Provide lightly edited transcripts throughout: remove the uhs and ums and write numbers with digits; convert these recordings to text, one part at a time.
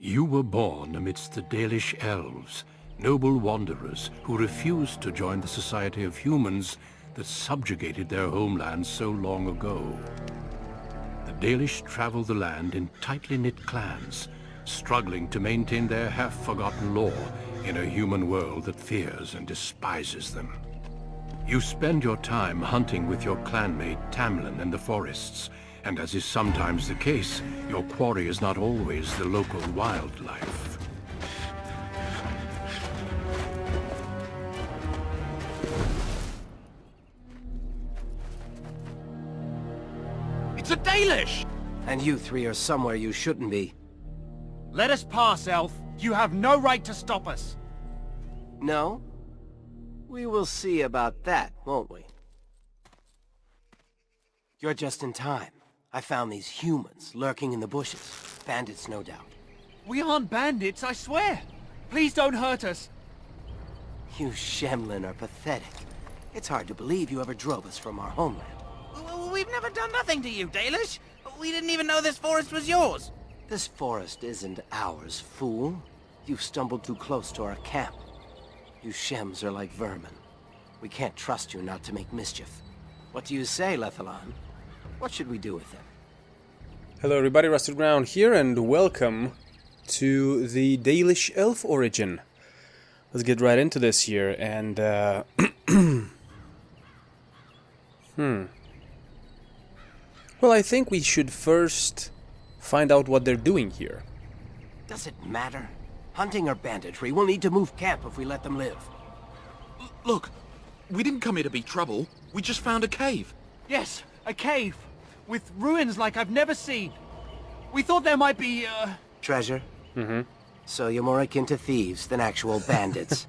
You were born amidst the Dalish elves, noble wanderers who refused to join the society of humans that subjugated their homeland so long ago. The Dalish travel the land in tightly knit clans, struggling to maintain their half-forgotten lore in a human world that fears and despises them. You spend your time hunting with your clanmate Tamlin in the forests, and as is sometimes the case, your quarry is not always the local wildlife. It's a Dalish! And you three are somewhere you shouldn't be. Let us pass, Elf. You have no right to stop us. No? We will see about that, won't we? You're just in time. I found these humans lurking in the bushes. Bandits, no doubt. We aren't bandits, I swear. Please don't hurt us. You Shemlin are pathetic. It's hard to believe you ever drove us from our homeland. We've never done nothing to you, Dalish. We didn't even know this forest was yours. This forest isn't ours, fool. You've stumbled too close to our camp. You Shems are like vermin. We can't trust you not to make mischief. What do you say, Lethalon? What should we do with them? Hello everybody, Rusted Ground here, and welcome to the Dalish Elf origin. Let's get right into this here, and Well, I think we should first find out what they're doing here. Does it matter? Hunting or banditry, we'll need to move camp if we let them live. Look, we didn't come here to be trouble. We just found a cave. Yes, a cave. With ruins like I've never seen. We thought there might be, Treasure? Mm-hmm. So you're more akin to thieves than actual bandits.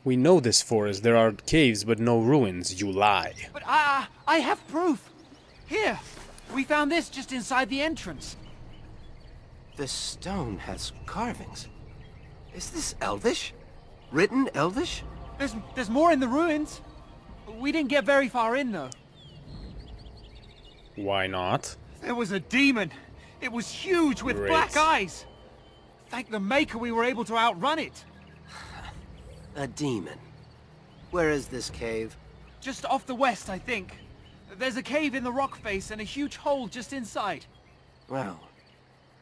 We know this forest. There are caves, but no ruins. You lie. But I have proof. Here, we found this just inside the entrance. This stone has carvings. Is this Elvish? Written Elvish? There's more in the ruins. We didn't get very far in, though. Why not? There was a demon. It was huge with Great. black eyes. Thank the Maker we were able to outrun it. A demon. Where is this cave? Just off the west, I think. There's a cave in the rock face and a huge hole just inside. Well,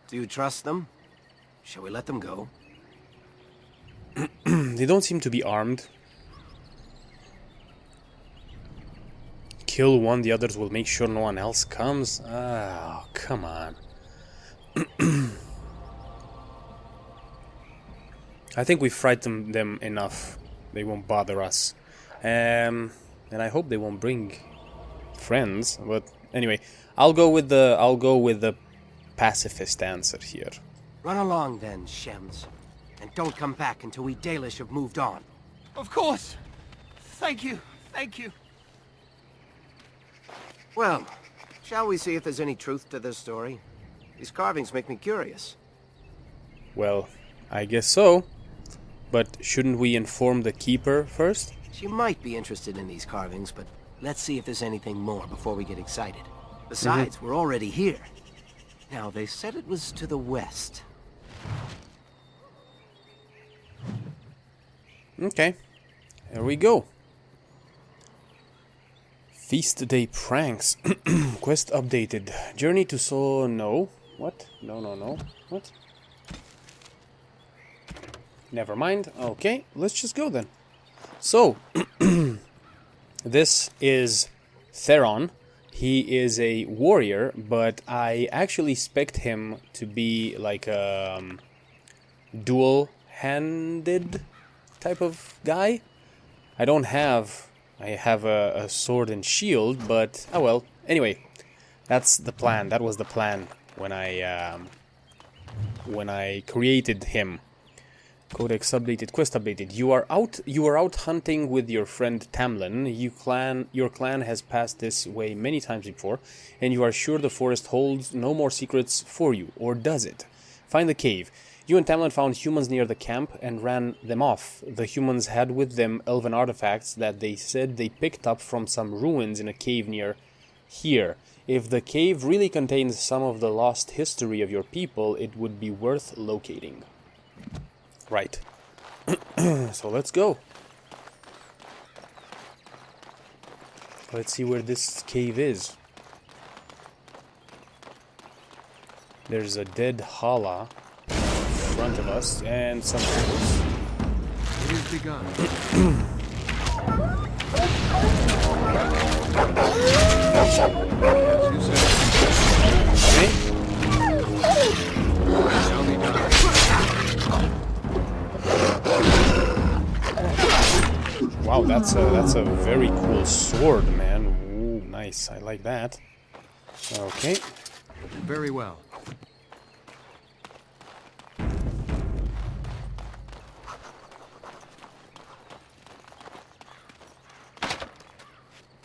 do you trust them? Shall we let them go? They don't seem to be armed. Kill one, the others will make sure no one else comes. Oh, come on. I think we frightened them enough. They won't bother us. And I hope they won't bring friends. But anyway, I'll go with the pacifist answer here. Run along then, Shems. And don't come back until we Dalish have moved on. Of course. Thank you. Thank you. Well, shall we see if there's any truth to this story? These carvings make me curious. Well, I guess so. But shouldn't we inform the keeper first? She might be interested in these carvings, but let's see if there's anything more before we get excited. Besides, we're already here. Now, they said it was to the west. Okay, here we go. Feast day pranks. Quest updated. Journey to no. What? No. What? Never mind. Okay, let's just go then. So, this is Theron. He is a warrior, but I actually expect him to be like a dual-handed type of guy. I have a sword and shield, but oh well. Anyway, that's the plan. That was the plan when I created him. Codex updated, quest updated. You are out hunting with your friend Tamlin. Your clan has passed this way many times before, and you are sure the forest holds no more secrets for you, or does it? Find the cave. You and Tamlin found humans near the camp and ran them off. The humans had with them elven artifacts that they said they picked up from some ruins in a cave near here. If the cave really contains some of the lost history of your people, it would be worth locating. Right. So let's go. Let's see where this cave is. There's a dead Hala in front of us and some tools. It has begun. As you said. Okay. Shall be done. Wow, that's a very cool sword, man. Ooh, nice. I like that. Okay. Very well.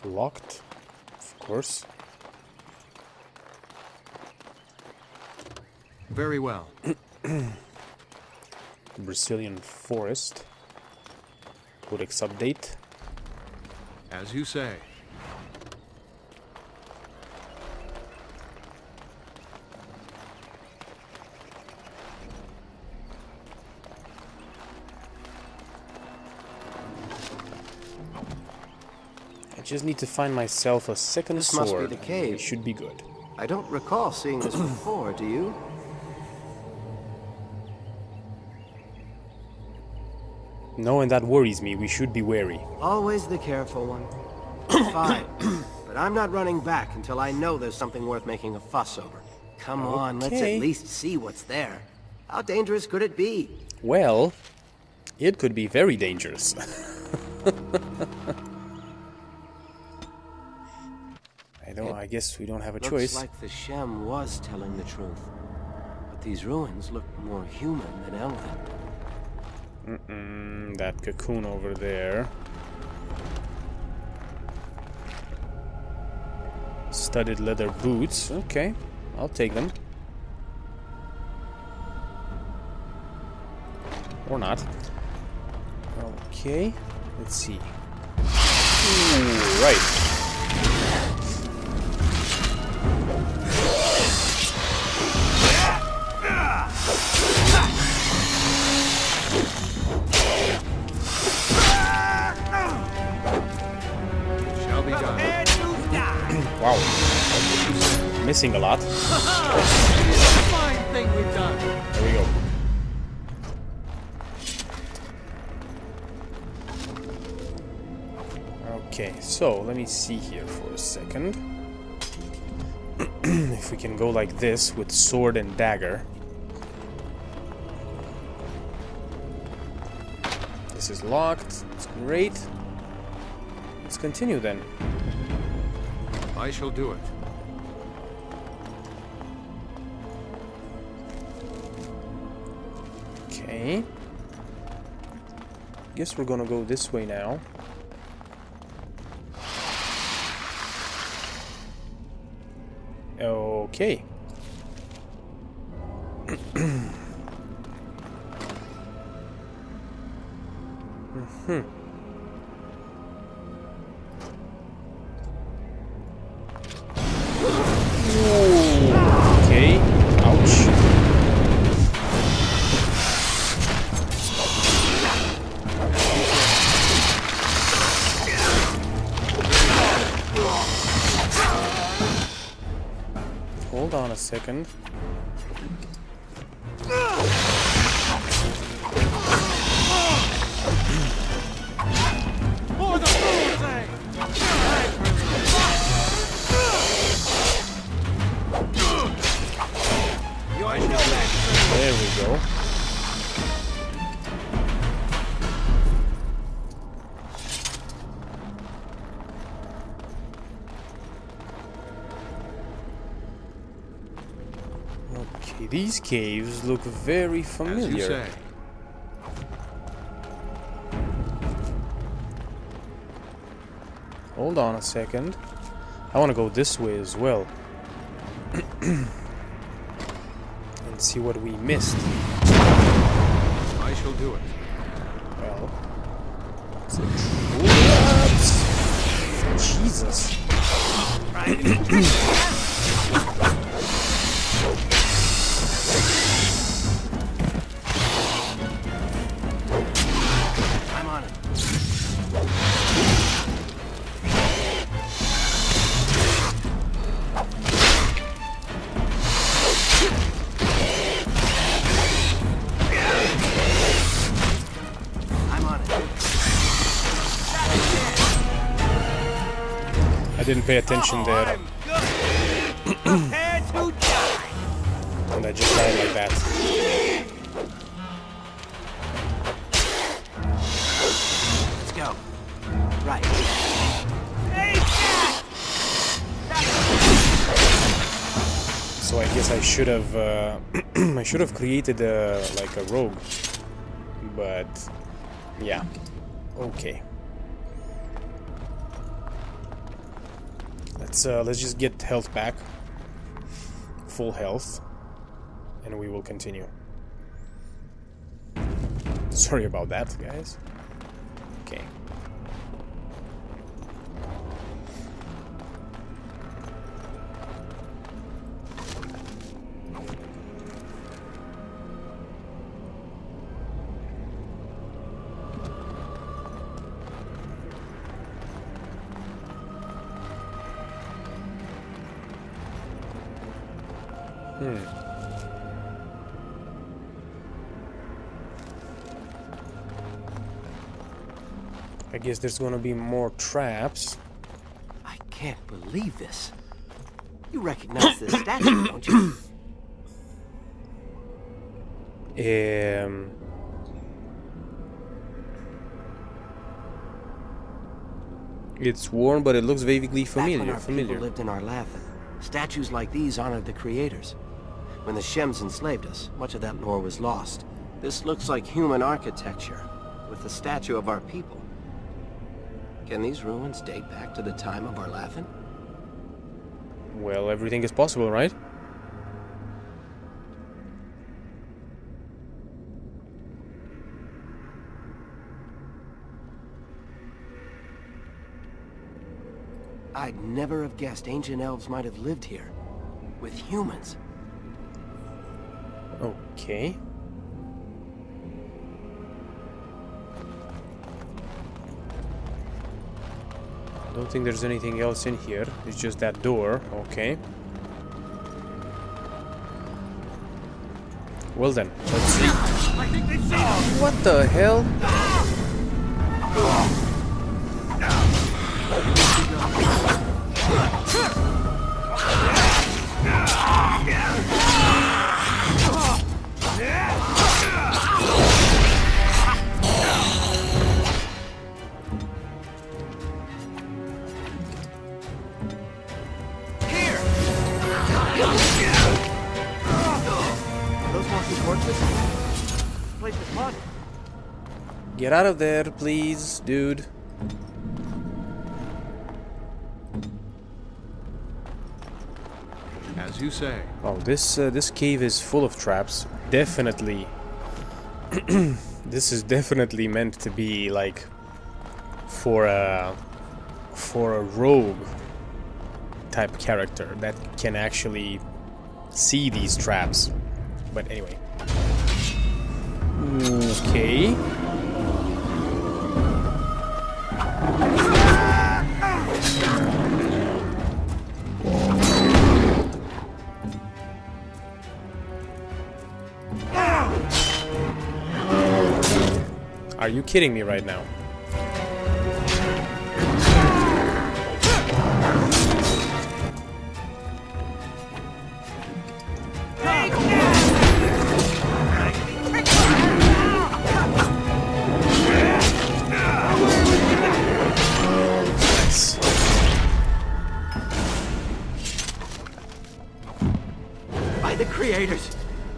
Locked, of course. Very well. Brazilian forest. Codex update. As you say. I just need to find myself a second This sword. must be the cave. It should be good. I don't recall seeing this before, do you? No, and that worries me. We should be wary. Always the careful one. Fine. But I'm not running back until I know there's something worth making a fuss over. Come on, let's Okay. at least see what's there. How dangerous could it be? Well, it could be very dangerous. I guess we don't have a choice. Looks like the Shem was telling the truth. But these ruins look more human than elven. That cocoon over there. Studded leather boots. Okay, I'll take them. Or not. Okay, let's see. Ooh, right. Shall be done. Wow. Missing a lot. Fine thing we've done. There we go. Okay, so let me see here for a second. If we can go like this with sword and dagger. This is locked. It's great. Let's continue then. I shall do it. Okay. Guess we're gonna go this way now. Okay. Okay. Ouch. Hold on a second. For the fool's sake! There we go. Okay, these caves look very As you familiar. say. Hold on a second. I want to go this way as well. And see what we missed. I shall do it. Well, traps. Jesus. I'm on it. I'm on it. I didn't pay attention there, Prepare to die. and I just died like that. Let's go. Right. So I guess I should have I should have created like a rogue, but yeah, okay. Let's just get health back, full health, and we will continue. Sorry about that, guys. Okay. I guess there's gonna be more traps. I can't believe this. You recognize this statue, don't you? It's worn, but it looks vaguely Back when familiar. our people lived in Arlathan, statues like these honored the creators. When the Shems enslaved us, much of that lore was lost. This looks like human architecture, with the statue of our people. Can these ruins date back to the time of Arlathan? Well, everything is possible, right? I'd never have guessed ancient elves might have lived here. With humans. Okay. I don't think there's anything else in here. It's just that door. Okay. Well then, let's see. What the hell? Those walking torches? This place is mud. Get out of there, please, dude. As you say. Oh, this cave is full of traps. Definitely. This is definitely meant to be like for a rogue type character that can actually see these traps. But anyway. Okay. Are you kidding me right now? Nice. By the creators.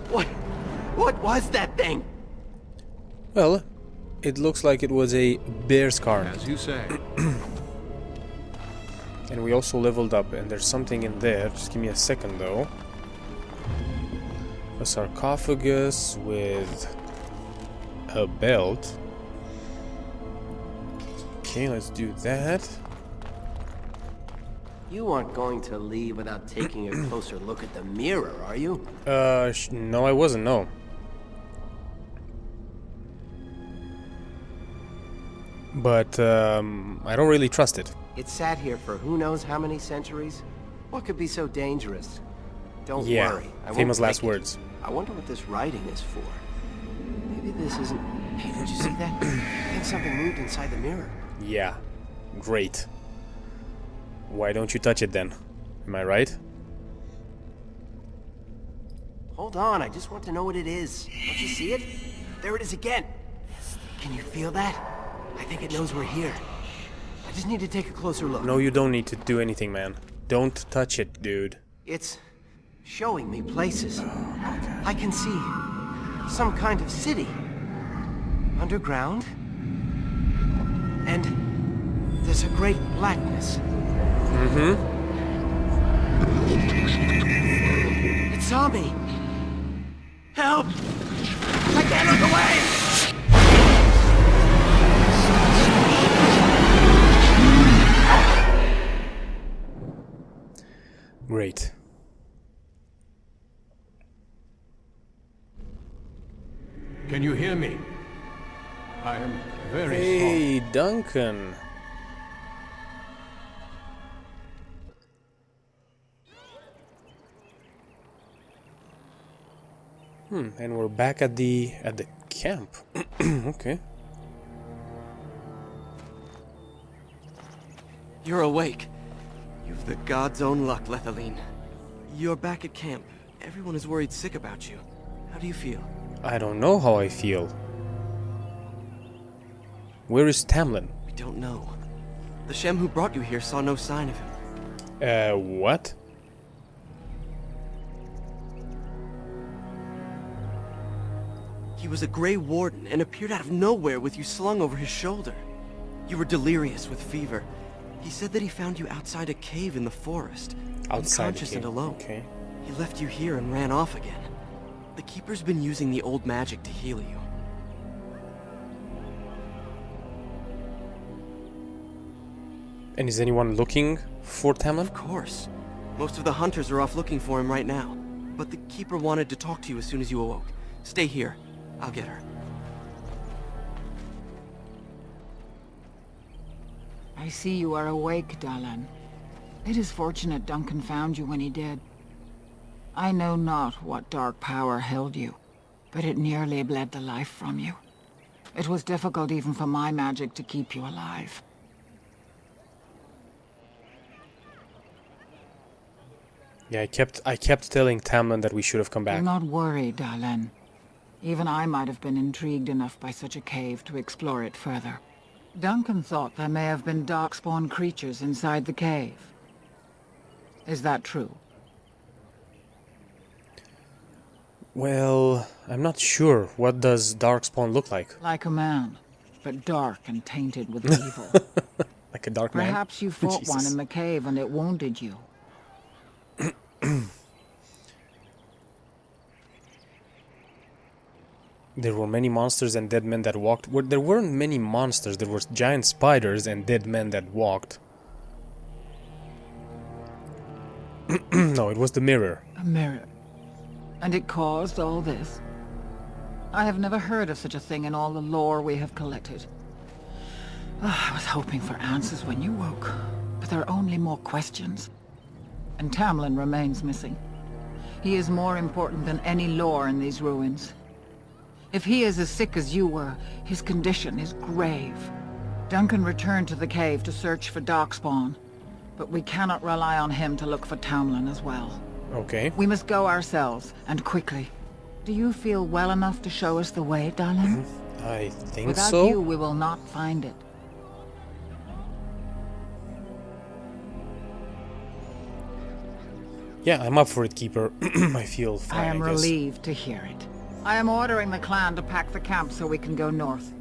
What was that thing? Well, it looks like it was a bear's carn. As you say. And we also leveled up, and there's something in there. Just give me a second, though. A sarcophagus with a belt. Okay, let's do that. You aren't going to leave without taking a closer look at the mirror, are you? No, I wasn't, no. But, I don't really trust it. It sat here for who knows how many centuries? What could be so dangerous? Don't Yeah, worry. I won't famous last break it. words. I wonder what this writing is for. Maybe this isn't... Hey, did you see that? I think something moved inside the mirror. Yeah, great. Why don't you touch it then? Am I right? Hold on, I just want to know what it is. Don't you see it? There it is again. Can you feel that? I think it knows we're here. I just need to take a closer look. No, you don't need to do anything, man. Don't touch it, dude. It's showing me places. I can see some kind of city. Underground. And there's a great blackness. Mm-hmm. It saw me. Help! I can't look away! Great. Can you hear me? I am very sorry. Hey, Duncan. And we're back at the camp. Okay. You're awake. You've the god's own luck, Lethaline. You're back at camp. Everyone is worried sick about you. How do you feel? I don't know how I feel. Where is Tamlin? We don't know. The Shem who brought you here saw no sign of him. What? He was a Grey Warden and appeared out of nowhere with you slung over his shoulder. You were delirious with fever. He said that he found you outside a cave in the forest. Outside the unconscious cave, and alone. okay. He left you here and ran off again. The Keeper's been using the old magic to heal you. And is anyone looking for Tamlin? Of course. Most of the hunters are off looking for him right now. But the Keeper wanted to talk to you as soon as you awoke. Stay here. I'll get her. I see you are awake, Dalan. It is fortunate Duncan found you when he did. I know not what dark power held you, but it nearly bled the life from you. It was difficult even for my magic to keep you alive. Yeah, I kept telling Tamlin that we should have come Do back. not worry, Dalan. Even I might have been intrigued enough by such a cave to explore it further. Duncan thought there may have been Darkspawn creatures inside the cave. Is that true? Well, I'm not sure. What does Darkspawn look like? Like a man, but dark and tainted with evil. Like a dark man? Perhaps you fought one Jesus. in the cave and it wounded you. There were many monsters and dead men that walked. Well, there weren't many monsters. There were giant spiders and dead men that walked. No, it was the mirror. A mirror. And it caused all this? I have never heard of such a thing in all the lore we have collected. I was hoping for answers when you woke, but there are only more questions. And Tamlin remains missing. He is more important than any lore in these ruins. If he is as sick as you were, his condition is grave. Duncan returned to the cave to search for Darkspawn, but we cannot rely on him to look for Tamlin as well. Okay. We must go ourselves, and quickly. Do you feel well enough to show us the way, darling? I think Without so. you, we will not find it. Yeah, I'm up for it, Keeper. I feel fine, I am guess. relieved to hear it. I am ordering the clan to pack the camp so we can go north.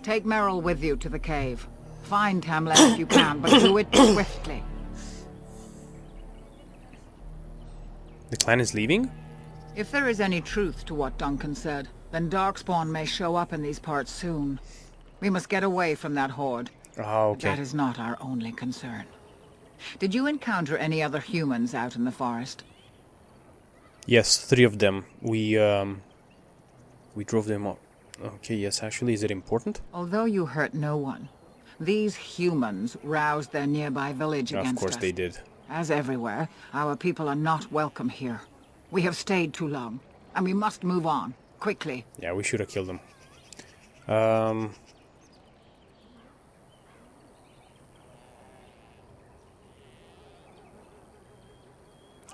Take Merrill with you to the cave. Find Tamlin if you can, but do it swiftly. The clan is leaving? If there is any truth to what Duncan said, then Darkspawn may show up in these parts soon. We must get away from that horde. Ah, okay. That is not our only concern. Did you encounter any other humans out in the forest? Yes, 3 of them. We drove them up. Okay, yes, actually, is it important? Although you hurt no one, these humans roused their nearby village against us. Of course they did. As everywhere, our people are not welcome here. We have stayed too long, and we must move on, quickly. Yeah, we should have killed them.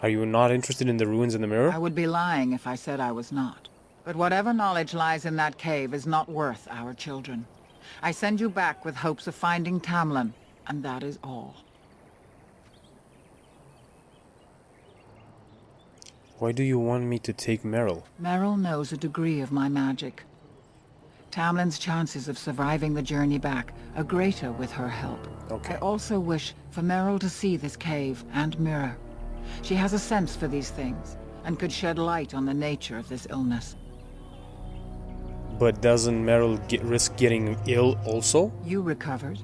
Are you not interested in the ruins in the mirror? I would be lying if I said I was not. But whatever knowledge lies in that cave is not worth our children. I send you back with hopes of finding Tamlin, and that is all. Why do you want me to take Meryl? Meryl knows a degree of my magic. Tamlin's chances of surviving the journey back are greater with her help. Okay. I also wish for Meryl to see this cave and mirror. She has a sense for these things, and could shed light on the nature of this illness. But doesn't Meryl risk getting ill also? You recovered,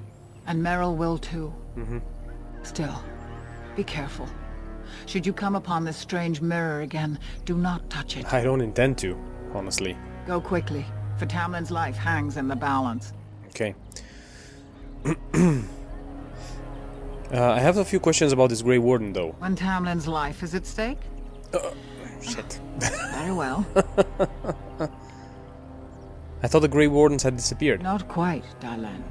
and Meryl will too. Still, be careful. Should you come upon this strange mirror again, do not touch it. I don't intend to, honestly. Go quickly, for Tamlin's life hangs in the balance. Okay. I have a few questions about this Grey Warden, though. When Tamlin's life is at stake? Shit. Very well. I thought the Grey Wardens had disappeared. Not quite, Dalish.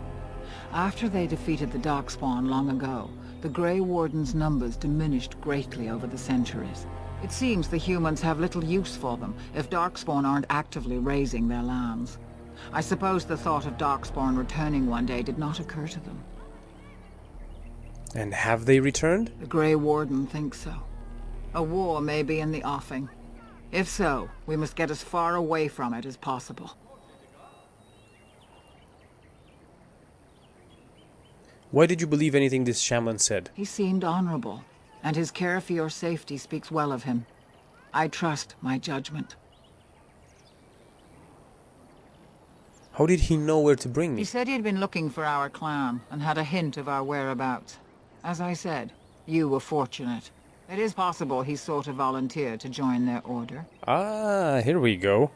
After they defeated the Darkspawn long ago, the Grey Wardens' numbers diminished greatly over the centuries. It seems the humans have little use for them if Darkspawn aren't actively raising their lands. I suppose the thought of Darkspawn returning one day did not occur to them. And have they returned? The Grey Warden thinks so. A war may be in the offing. If so, we must get as far away from it as possible. Why did you believe anything this shaman said? He seemed honorable, and his care for your safety speaks well of him. I trust my judgment. How did he know where to bring me? He said he'd been looking for our clan, and had a hint of our whereabouts. As I said, you were fortunate. It is possible he sought a volunteer to join their order. Ah, here we go.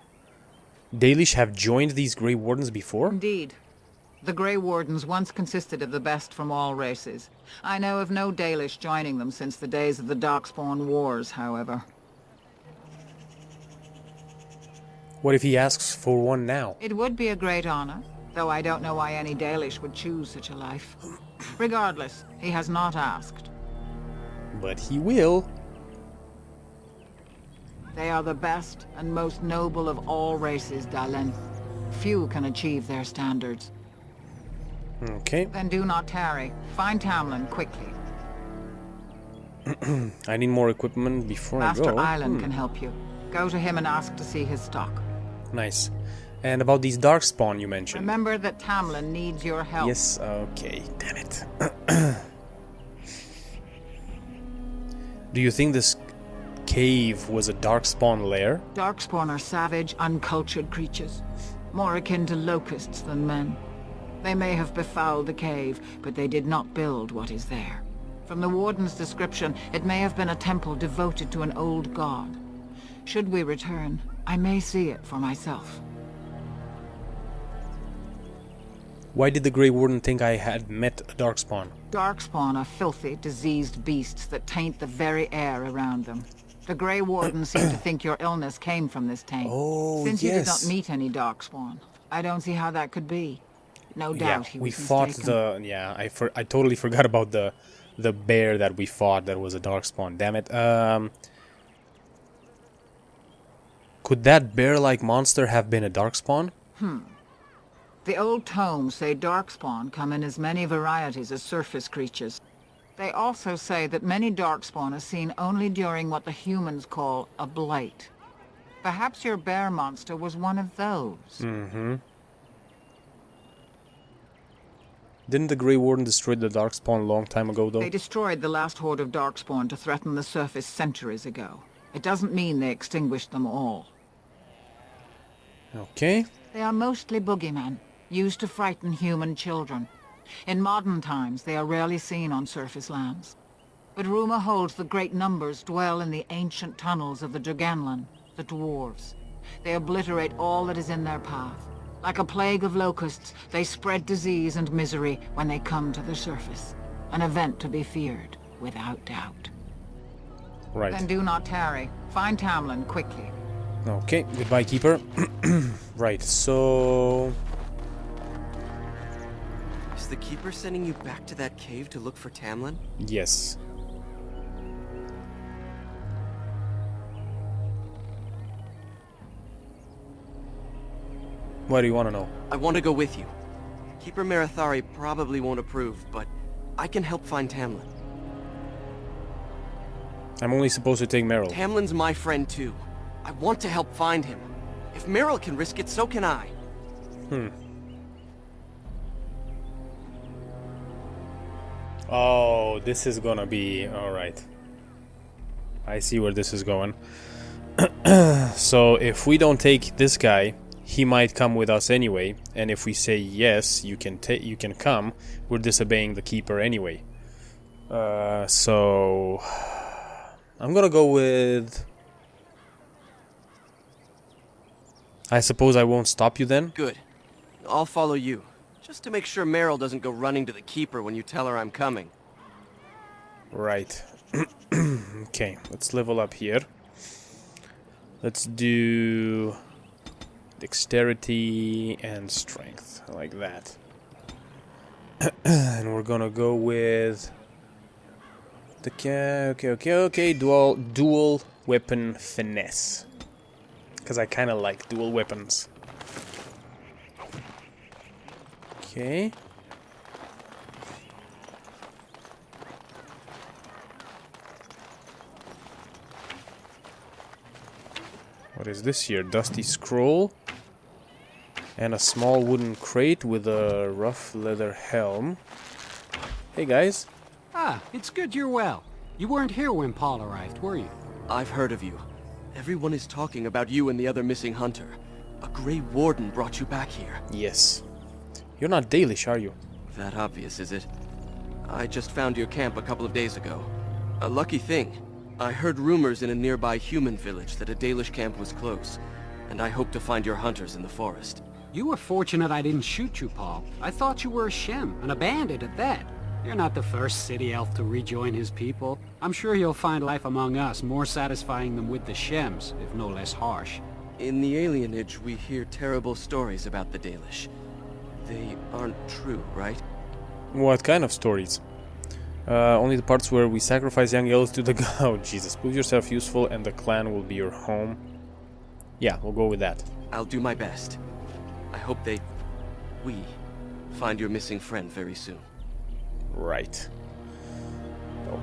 Dalish have joined these Grey Wardens before? Indeed. The Grey Wardens once consisted of the best from all races. I know of no Dalish joining them since the days of the Darkspawn Wars, however. What if he asks for one now? It would be a great honor, though I don't know why any Dalish would choose such a life. Regardless, he has not asked. But he will. They are the best and most noble of all races, Dalish. Few can achieve their standards. Okay. Then do not tarry. Find Tamlin quickly. I need more equipment before I Master go. Island can help you. Go to him and ask to see his stock. Nice. And about these Darkspawn you mentioned. Remember that Tamlin needs your help. Yes, okay. Damn it. Do you think this cave was a Darkspawn lair? Darkspawn are savage, uncultured creatures. More akin to locusts than men. They may have befouled the cave, but they did not build what is there. From the Warden's description, it may have been a temple devoted to an old god. Should we return, I may see it for myself. Why did the Grey Warden think I had met a Darkspawn? Darkspawn are filthy, diseased beasts that taint the very air around them. The Grey Warden seem to think your illness came from this taint. Oh, Since you did yes. not meet any Darkspawn, I don't see how that could be. No doubt he was we fought mistaken. I totally forgot about the bear that we fought that was a Darkspawn. Damn it. Could that bear-like monster have been a Darkspawn? The old tomes say Darkspawn come in as many varieties as surface creatures. They also say that many Darkspawn are seen only during what the humans call a Blight. Perhaps your bear monster was one of those. Didn't the Grey Warden destroy the Darkspawn a long time ago, though? They destroyed the last horde of Darkspawn to threaten the surface centuries ago. It doesn't mean they extinguished them all. Okay. They are mostly boogeymen, used to frighten human children. In modern times, they are rarely seen on surface lands. But rumor holds that great numbers dwell in the ancient tunnels of the Draganlan, the dwarves. They obliterate all that is in their path. Like a plague of locusts, they spread disease and misery when they come to the surface. An event to be feared, without doubt. Right. Then do not tarry. Find Tamlin quickly. Okay, goodbye, Keeper. Right, so... Is the Keeper sending you back to that cave to look for Tamlin? Yes. What do you want to know? I want to go with you. Keeper Marathari probably won't approve, but I can help find Tamlin. I'm only supposed to take Meryl. Tamlin's my friend too. I want to help find him. If Meryl can risk it, so can I. Oh, this is gonna be... alright. I see where this is going. So, if we don't take this guy, he might come with us anyway. And if we say, yes, you can come, we're disobeying the Keeper anyway. So... I'm gonna go with... I suppose I won't stop you then? Good. I'll follow you. Just to make sure Meryl doesn't go running to the Keeper when you tell her I'm coming. Right. Okay, let's level up here. Let's do... dexterity and strength, like that. And we're gonna go with... Okay, dual weapon finesse. Because I kind of like dual weapons. Okay. What is this here? Dusty scroll. And a small wooden crate with a rough leather helm. Hey guys. Ah, it's good you're well. You weren't here when Paul arrived, were you? I've heard of you. Everyone is talking about you and the other missing hunter. A Grey Warden brought you back here. Yes. You're not Dalish, are you? That obvious, is it? I just found your camp a couple of days ago. A lucky thing. I heard rumors in a nearby human village that a Dalish camp was close, and I hope to find your hunters in the forest. You were fortunate I didn't shoot you, Paul. I thought you were a Shem, and a bandit at that. You're not the first city elf to rejoin his people. I'm sure you'll find life among us more satisfying than with the Shems, if no less harsh. In the alienage, we hear terrible stories about the Dalish. They aren't true, right? What kind of stories? Only the parts where we sacrifice young elves to the god. Oh, Jesus. Prove yourself useful and the clan will be your home. Yeah, we'll go with that. I'll do my best. I hope we find your missing friend very soon. Right.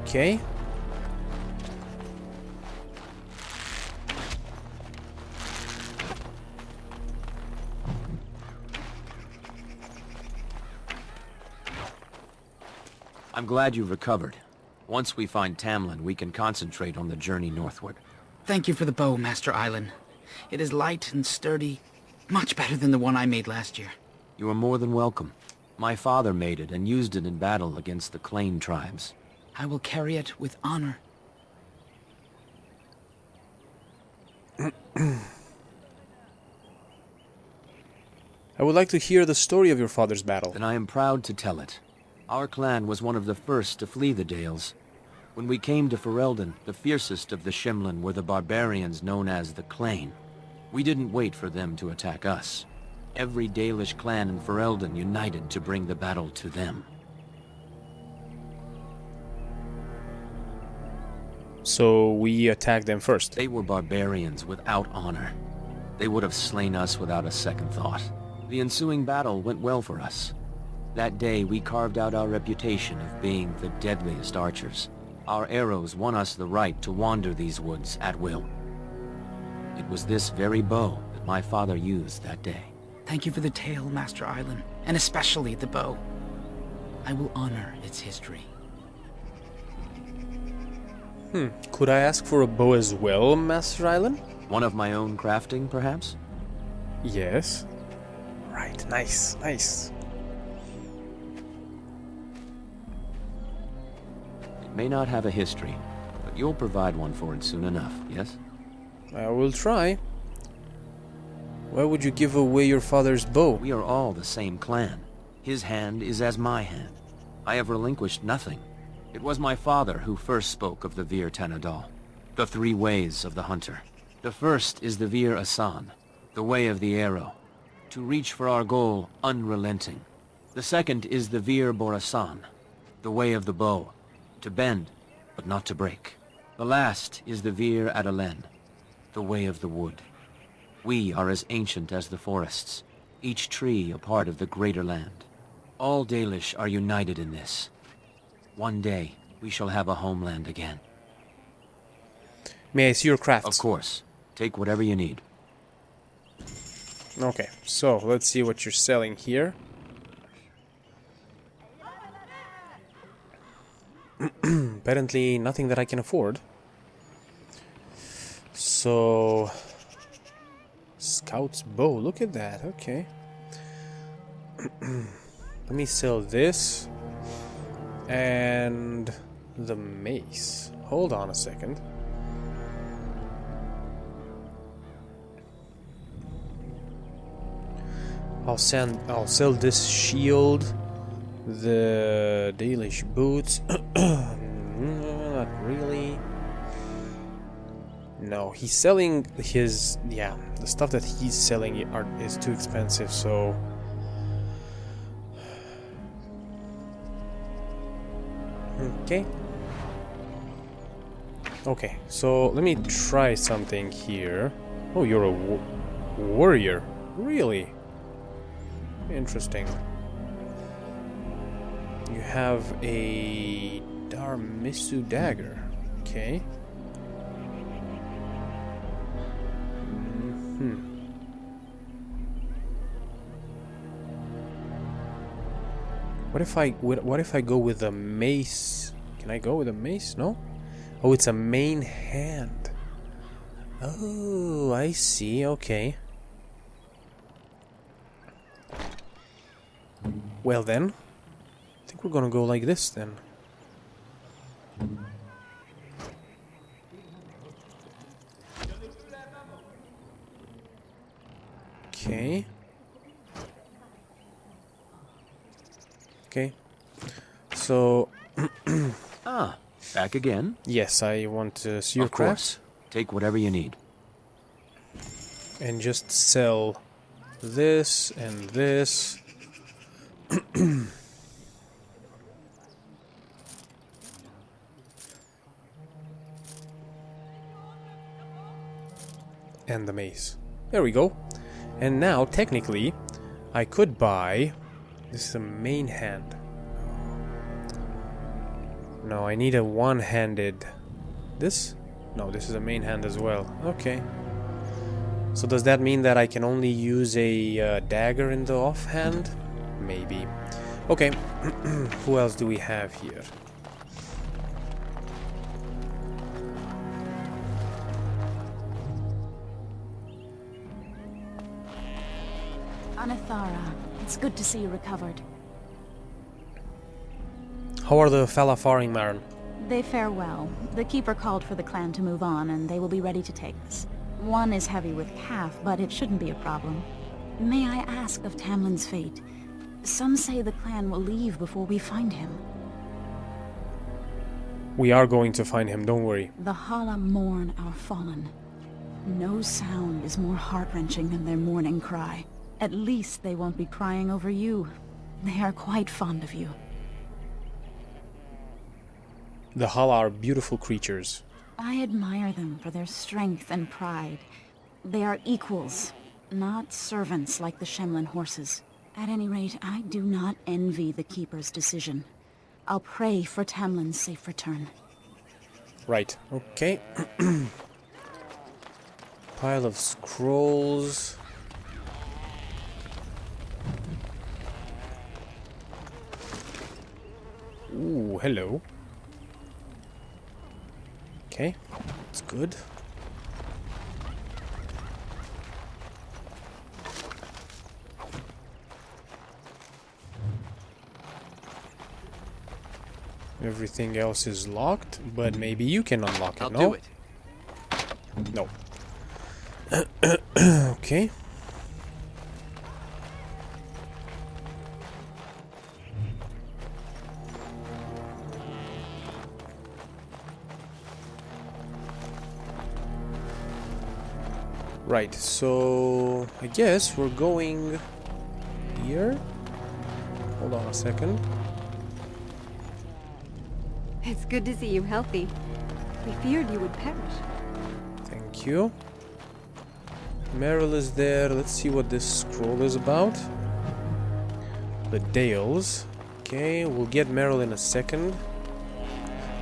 Okay. I'm glad you've recovered. Once we find Tamlin, we can concentrate on the journey northward. Thank you for the bow, Master Island. It is light and sturdy, much better than the one I made last year. You are more than welcome. My father made it and used it in battle against the Clane tribes. I will carry it with honor. I would like to hear the story of your father's battle. Then I am proud to tell it. Our clan was one of the first to flee the Dales. When we came to Ferelden, the fiercest of the Shemlin were the barbarians known as the Clane. We didn't wait for them to attack us. Every Dalish clan in Ferelden united to bring the battle to them. So we attacked them first. They were barbarians without honor. They would have slain us without a second thought. The ensuing battle went well for us. That day we carved out our reputation of being the deadliest archers. Our arrows won us the right to wander these woods at will. It was this very bow that my father used that day. Thank you for the tale, Master Island, and especially the bow. I will honor its history. Could I ask for a bow as well, Master Island? One of my own crafting, perhaps? Yes. Right, nice, nice. It may not have a history, but you'll provide one for it soon enough, yes? I will try. Why would you give away your father's bow? We are all the same clan. His hand is as my hand. I have relinquished nothing. It was my father who first spoke of the Vir Tanadal, the three ways of the hunter. The first is the Vir Asan, the way of the arrow, to reach for our goal unrelenting. The second is the Vir Borasan, the way of the bow, to bend, but not to break. The last is the Vir Adalen, the way of the wood. We are as ancient as the forests, each tree a part of the greater land. All Dalish are united in this. One day, we shall have a homeland again. May I see your crafts? Of course. Take whatever you need. Okay, so let's see what you're selling here. Apparently nothing that I can afford. So... Scout's bow, look at that, okay. Let me sell this. And the mace. Hold on a second. I'll sell this shield, the Dalish boots. Not really. No, he's selling his, yeah, the stuff that he's selling is too expensive, so... Okay. Okay, so let me try something here. Oh, you're a warrior. Really? Interesting. You have a Darmisu dagger. Okay. What if I go with a mace? Can I go with a mace? No? Oh, it's a main hand. Oh, I see. Okay. Well then, I think we're gonna go like this then. Okay. Okay. So... Ah, back again? Yes, I want to see your Of course. Take whatever you need. And just sell this and this. And the mace. There we go. And now, technically, I could buy... This is a main hand. No, I need a one-handed... This? No, this is a main hand as well. Okay. So does that mean that I can only use a dagger in the offhand? Maybe. Okay. Who else do we have here? Anithara, it's good to see you recovered. How are the Fala faring, Marin? They fare well. The Keeper called for the clan to move on, and they will be ready to take us. One is heavy with calf, but it shouldn't be a problem. May I ask of Tamlin's fate? Some say the clan will leave before we find him. We are going to find him, don't worry. The Hala mourn our fallen. No sound is more heart-wrenching than their mourning cry. At least they won't be crying over you. They are quite fond of you. The Hala are beautiful creatures. I admire them for their strength and pride. They are equals, not servants like the Shemlin horses. At any rate, I do not envy the Keeper's decision. I'll pray for Tamlin's safe return. Right, okay. Pile of scrolls. Ooh, hello. Okay, that's good. Everything else is locked, but maybe you can unlock it, I'll no? do it. No. Okay. Right, so I guess we're going here. Hold on a second. It's good to see you healthy. We feared you would perish. Thank you. Meryl is there. Let's see what this scroll is about. The Dales. Okay, we'll get Meryl in a second.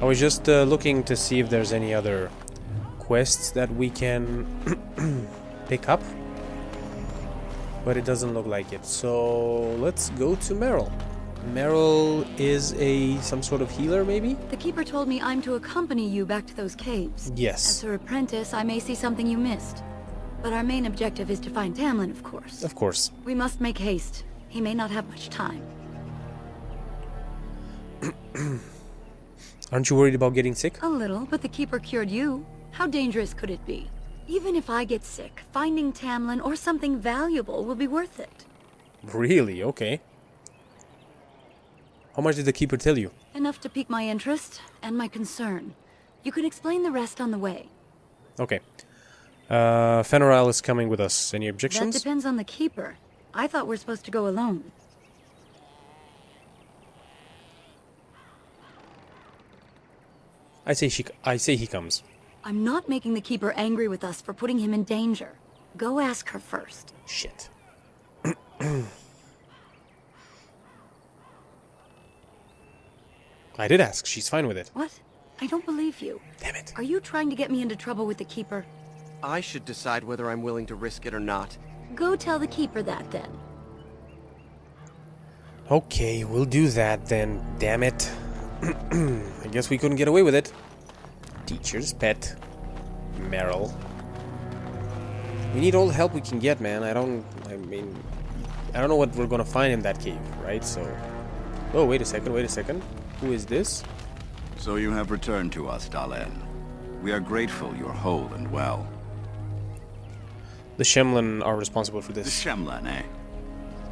I was just looking to see if there's any other quests that we can pick up. But it doesn't look like it. So let's go to Meryl. Meryl is some sort of healer, maybe? The Keeper told me I'm to accompany you back to those caves. Yes. As her apprentice, I may see something you missed. But our main objective is to find Tamlin, of course. Of course. We must make haste. He may not have much time. Aren't you worried about getting sick? A little, but the Keeper cured you. How dangerous could it be? Even if I get sick, finding Tamlin or something valuable will be worth it. Really? Okay. How much did the Keeper tell you? Enough to pique my interest and my concern. You can explain the rest on the way. Okay. Fenrir is coming with us. Any objections? That depends on the Keeper. I thought we're supposed to go alone. I say he comes. I'm not making the Keeper angry with us for putting him in danger. Go ask her first. Shit. I did ask. She's fine with it. What? I don't believe you. Damn it. Are you trying to get me into trouble with the Keeper? I should decide whether I'm willing to risk it or not. Go tell the Keeper that then. Okay, we'll do that then. Damn it. I guess we couldn't get away with it. Teacher's pet. Meryl. We need all the help we can get, man. I don't know what we're gonna find in that cave, right? So... Oh, wait a second. Who is this? So you have returned to us, Dalen. We are grateful you're whole and well. The Shemlen are responsible for this. The Shemlen, eh?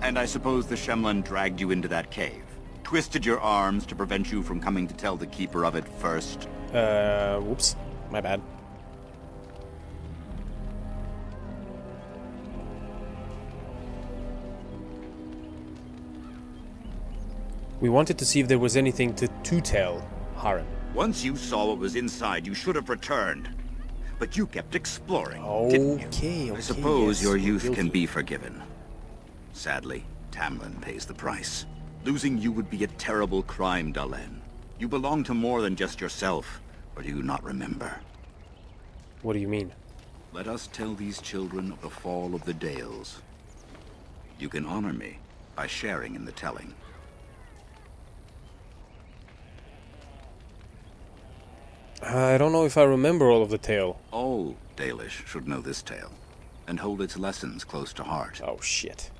And I suppose the Shemlen dragged you into that cave, twisted your arms to prevent you from coming to tell the Keeper of it first? Whoops. My bad. We wanted to see if there was anything to tell Harren. Once you saw what was inside, you should have returned. But you kept exploring, didn't you? Okay, I suppose yes, your youth guilty. can be forgiven. Sadly, Tamlin pays the price. Losing you would be a terrible crime, Dalen. You belong to more than just yourself, or do you not remember? What do you mean? Let us tell these children of the fall of the Dales. You can honor me by sharing in the telling. I don't know if I remember all of the tale. All Dalish should know this tale, and hold its lessons close to heart. Oh, shit.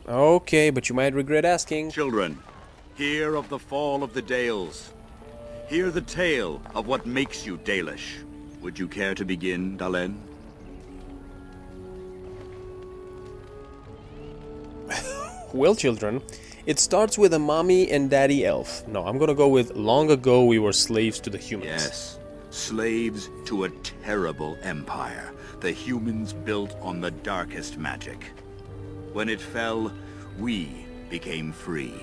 Okay, but you might regret asking. Children, hear of the fall of the Dales. Hear the tale of what makes you Dalish. Would you care to begin, Dalen? Well, children, it starts with a mommy and daddy elf. No, I'm gonna go with long ago we were slaves to the humans. Yes, slaves to a terrible empire. The humans built on the darkest magic. When it fell, we became free.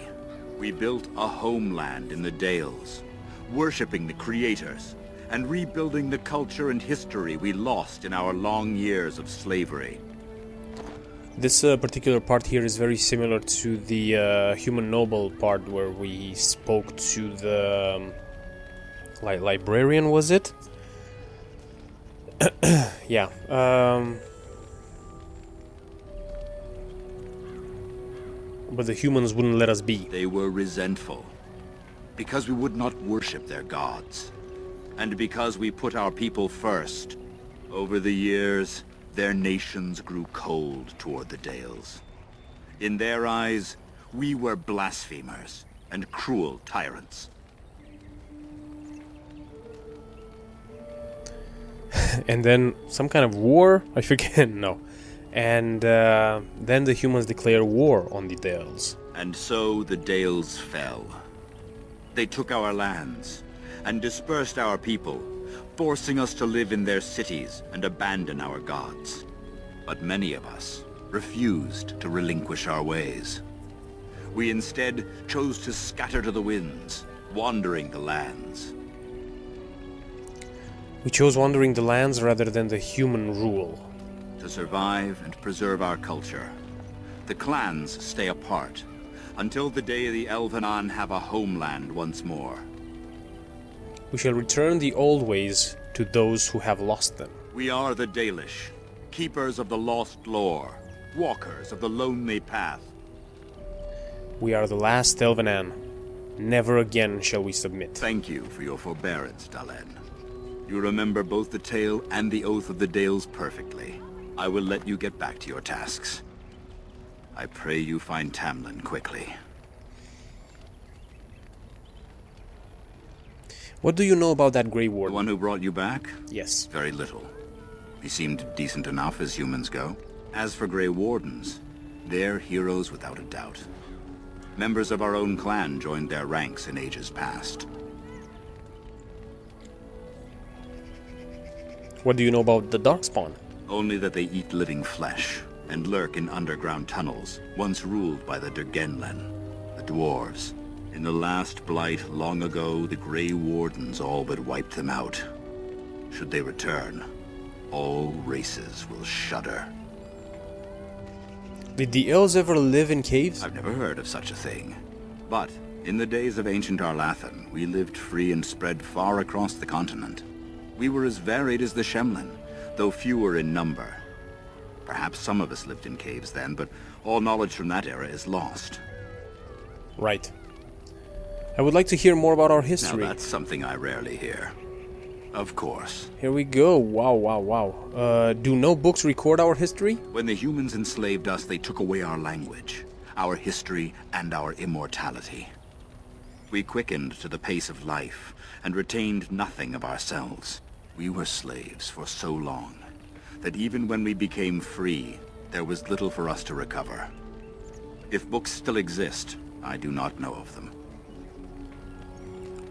We built a homeland in the Dales, worshipping the creators, and rebuilding the culture and history we lost in our long years of slavery. This particular part here is very similar to the human noble part where we spoke to the librarian, was it? Yeah. But the humans wouldn't let us be. They were resentful, because we would not worship their gods, and because we put our people first. Over the years, their nations grew cold toward the Dales. In their eyes, We were blasphemers and cruel tyrants. And then some kind of war? I forget, no. And then the humans declare war on the Dales. And so the Dales fell. They took our lands and dispersed our people, forcing us to live in their cities and abandon our gods. But many of us refused to relinquish our ways. We instead chose to scatter to the winds, wandering the lands. We chose wandering the lands rather than the human rule. To survive and preserve our culture, the clans stay apart until the day the Elvenon have a homeland once more. We shall return the old ways to those who have lost them. We are the Dalish, keepers of the lost lore, walkers of the lonely path. We are the last Elvenan. Never again shall we submit. Thank you for your forbearance, Dalen. You remember both the tale and the oath of the Dales perfectly. I will let you get back to your tasks. I pray you find Tamlin quickly. What do you know about that Grey The Warden? one who brought you back? Yes. Very little. He seemed decent enough as humans go. As for Grey Wardens, they're heroes without a doubt. Members of our own clan joined their ranks in ages past. What do you know about the Darkspawn? Only that they eat living flesh and lurk in underground tunnels, once ruled by the Dergenlen, the dwarves. In the last Blight long ago, the Grey Wardens all but wiped them out. Should they return, all races will shudder. Did the elves ever live in caves? I've never heard of such a thing. But in the days of ancient Arlathan, we lived free and spread far across the continent. We were as varied as the Shemlin, though fewer in number. Perhaps some of us lived in caves then, but all knowledge from that era is lost. Right. I would like to hear more about our history. Now that's something I rarely hear. Of course. Here we go. Wow, wow, wow. Do no books record our history? When the humans enslaved us, they took away our language, our history, and our immortality. We quickened to the pace of life, and retained nothing of ourselves. We were slaves for so long, that even when we became free, there was little for us to recover. If books still exist, I do not know of them.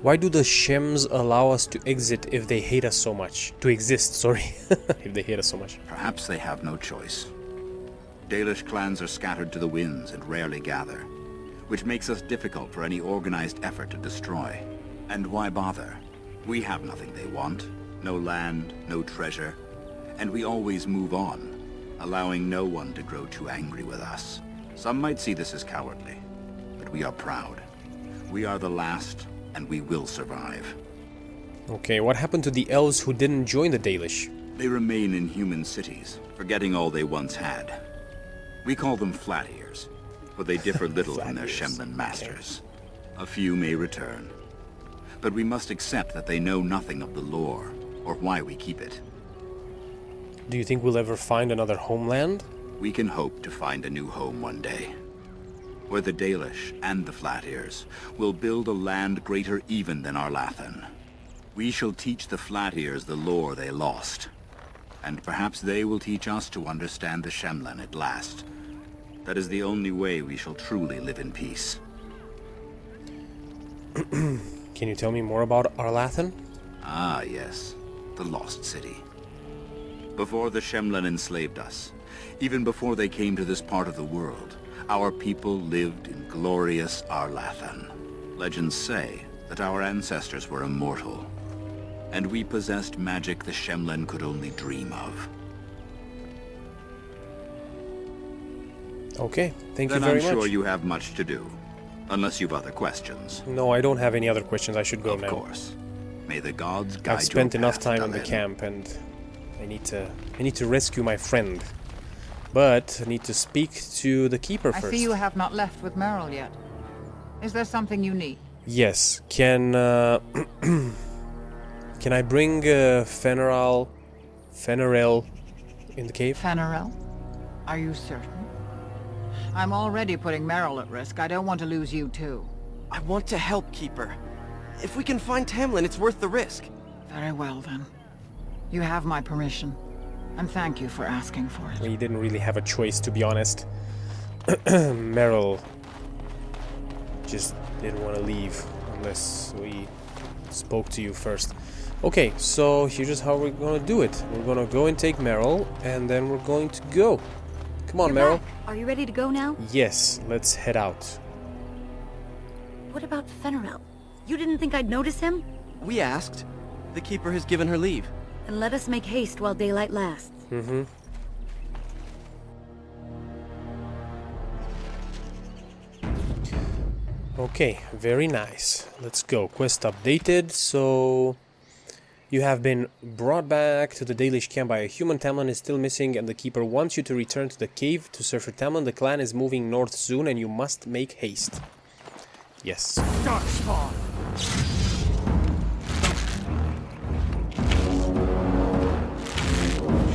Why do the Shems allow us to exit if they hate us so much? To exist, sorry. If they hate us so much. Perhaps they have no choice. Dalish clans are scattered to the winds and rarely gather, which makes us difficult for any organized effort to destroy. And why bother? We have nothing they want. No land, no treasure. And we always move on, allowing no one to grow too angry with us. Some might see this as cowardly, but we are proud. We are the last, and we will survive. Okay, what happened to the elves who didn't join the Dalish? They remain in human cities, forgetting all they once had. We call them flat ears, for they differ little from their Shemlin masters. A few may return, but we must accept that they know nothing of the lore, or why we keep it. Do you think we'll ever find another homeland? We can hope to find a new home one day, where the Dalish and the Flat Ears will build a land greater even than Arlathan. We shall teach the Flat Ears the lore they lost, and perhaps they will teach us to understand the Shemlin at last. That is the only way we shall truly live in peace. Can you tell me more about Arlathan? Ah, yes. The Lost City. Before the Shemlin enslaved us, even before they came to this part of the world, our people lived in glorious Arlathan. Legends say that our ancestors were immortal, and we possessed magic the Shemlin could only dream of. Okay, thank you very much. Then I'm sure you have much to do, unless you've other questions. No, I don't have any other questions. I should go now. Of course. May the gods guide you. I've spent enough time in the camp, and I need to rescue my friend. But I need to speak to the keeper first. I see you have not left with Merrill yet. Is there something you need? Yes. Can can I bring Fenerel in the cave? Fenerel? Are you certain? I'm already putting Meryl at risk. I don't want to lose you too. I want to help, Keeper. If we can find Tamlin, it's worth the risk. Very well, then. You have my permission. And thank you for asking for it. We didn't really have a choice, to be honest. Meryl just didn't want to leave unless we spoke to you first. Okay, so here's how we're gonna do it. We're gonna go and take Meryl, and then we're going to go. Come on, You're Meryl. back. Are you ready to go now? Yes, let's head out. What about Fenrirel? You didn't think I'd notice him? We asked. The Keeper has given her leave. Then let us make haste while daylight lasts. Mm-hmm. Okay, very nice. Let's go. Quest updated. So you have been brought back to the Dalish camp by a human. Tamlin is still missing, and the Keeper wants you to return to the cave to search for Tamlin. The clan is moving north soon, and you must make haste. Yes. Darkspawn!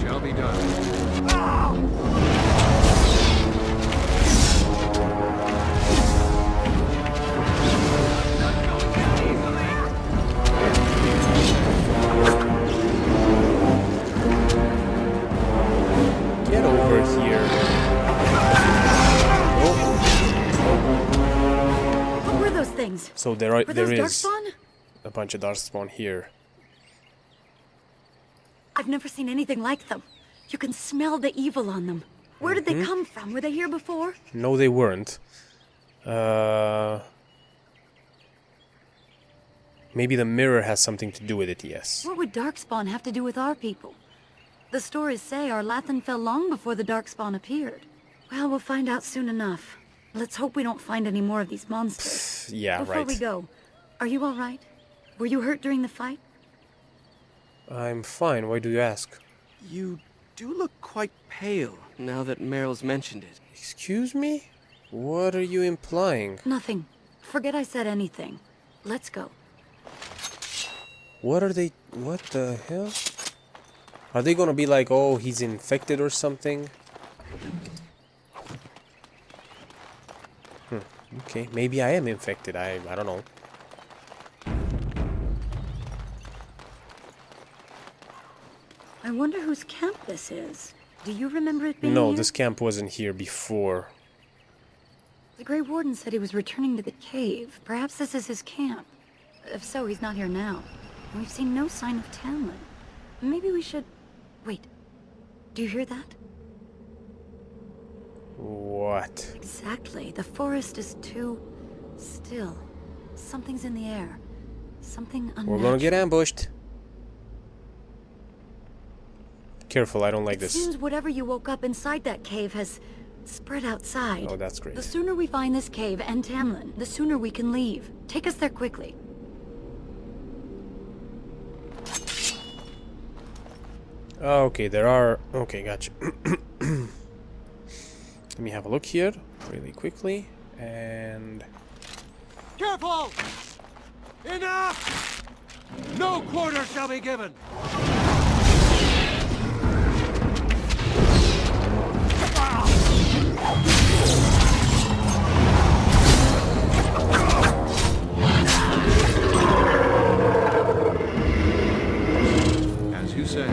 Shall be done. Get over here. What were those things? So there Were is those Darkspawn? a bunch of Darkspawn here. I've never seen anything like them. You can smell the evil on them. Where did they come from? Were they here before? No, they weren't. Maybe the mirror has something to do with it, yes. What would Darkspawn have to do with our people? The stories say our Lathan fell long before the Darkspawn appeared. Well, we'll find out soon enough. Let's hope we don't find any more of these monsters. Yeah, Before right. we go, are you all right? Were you hurt during the fight? I'm fine. Why do you ask? You do look quite pale, now that Meryl's mentioned it. Excuse me? What are you implying? Nothing. Forget I said anything. Let's go. What are they... What the hell? Are they gonna be like, oh, he's infected or something? Okay, maybe I am infected. I don't know. I wonder whose camp this is. Do you remember it being No, here? this camp wasn't here before. The Grey Warden said he was returning to the cave. Perhaps this is his camp. If so, he's not here now. And we've seen no sign of Tamlin. Maybe we should... Wait. Do you hear that? What? Exactly. The forest is too... still. Something's in the air. Something unnatural. We're gonna get ambushed. Careful, I don't like this. It seems whatever you woke up inside that cave has spread outside. Oh, that's great. The sooner we find this cave and Tamlin, the sooner we can leave. Take us there quickly. Okay, there are... Okay, gotcha. Let me have a look here, really quickly, and... Careful! Enough! No quarter shall be given! As you say.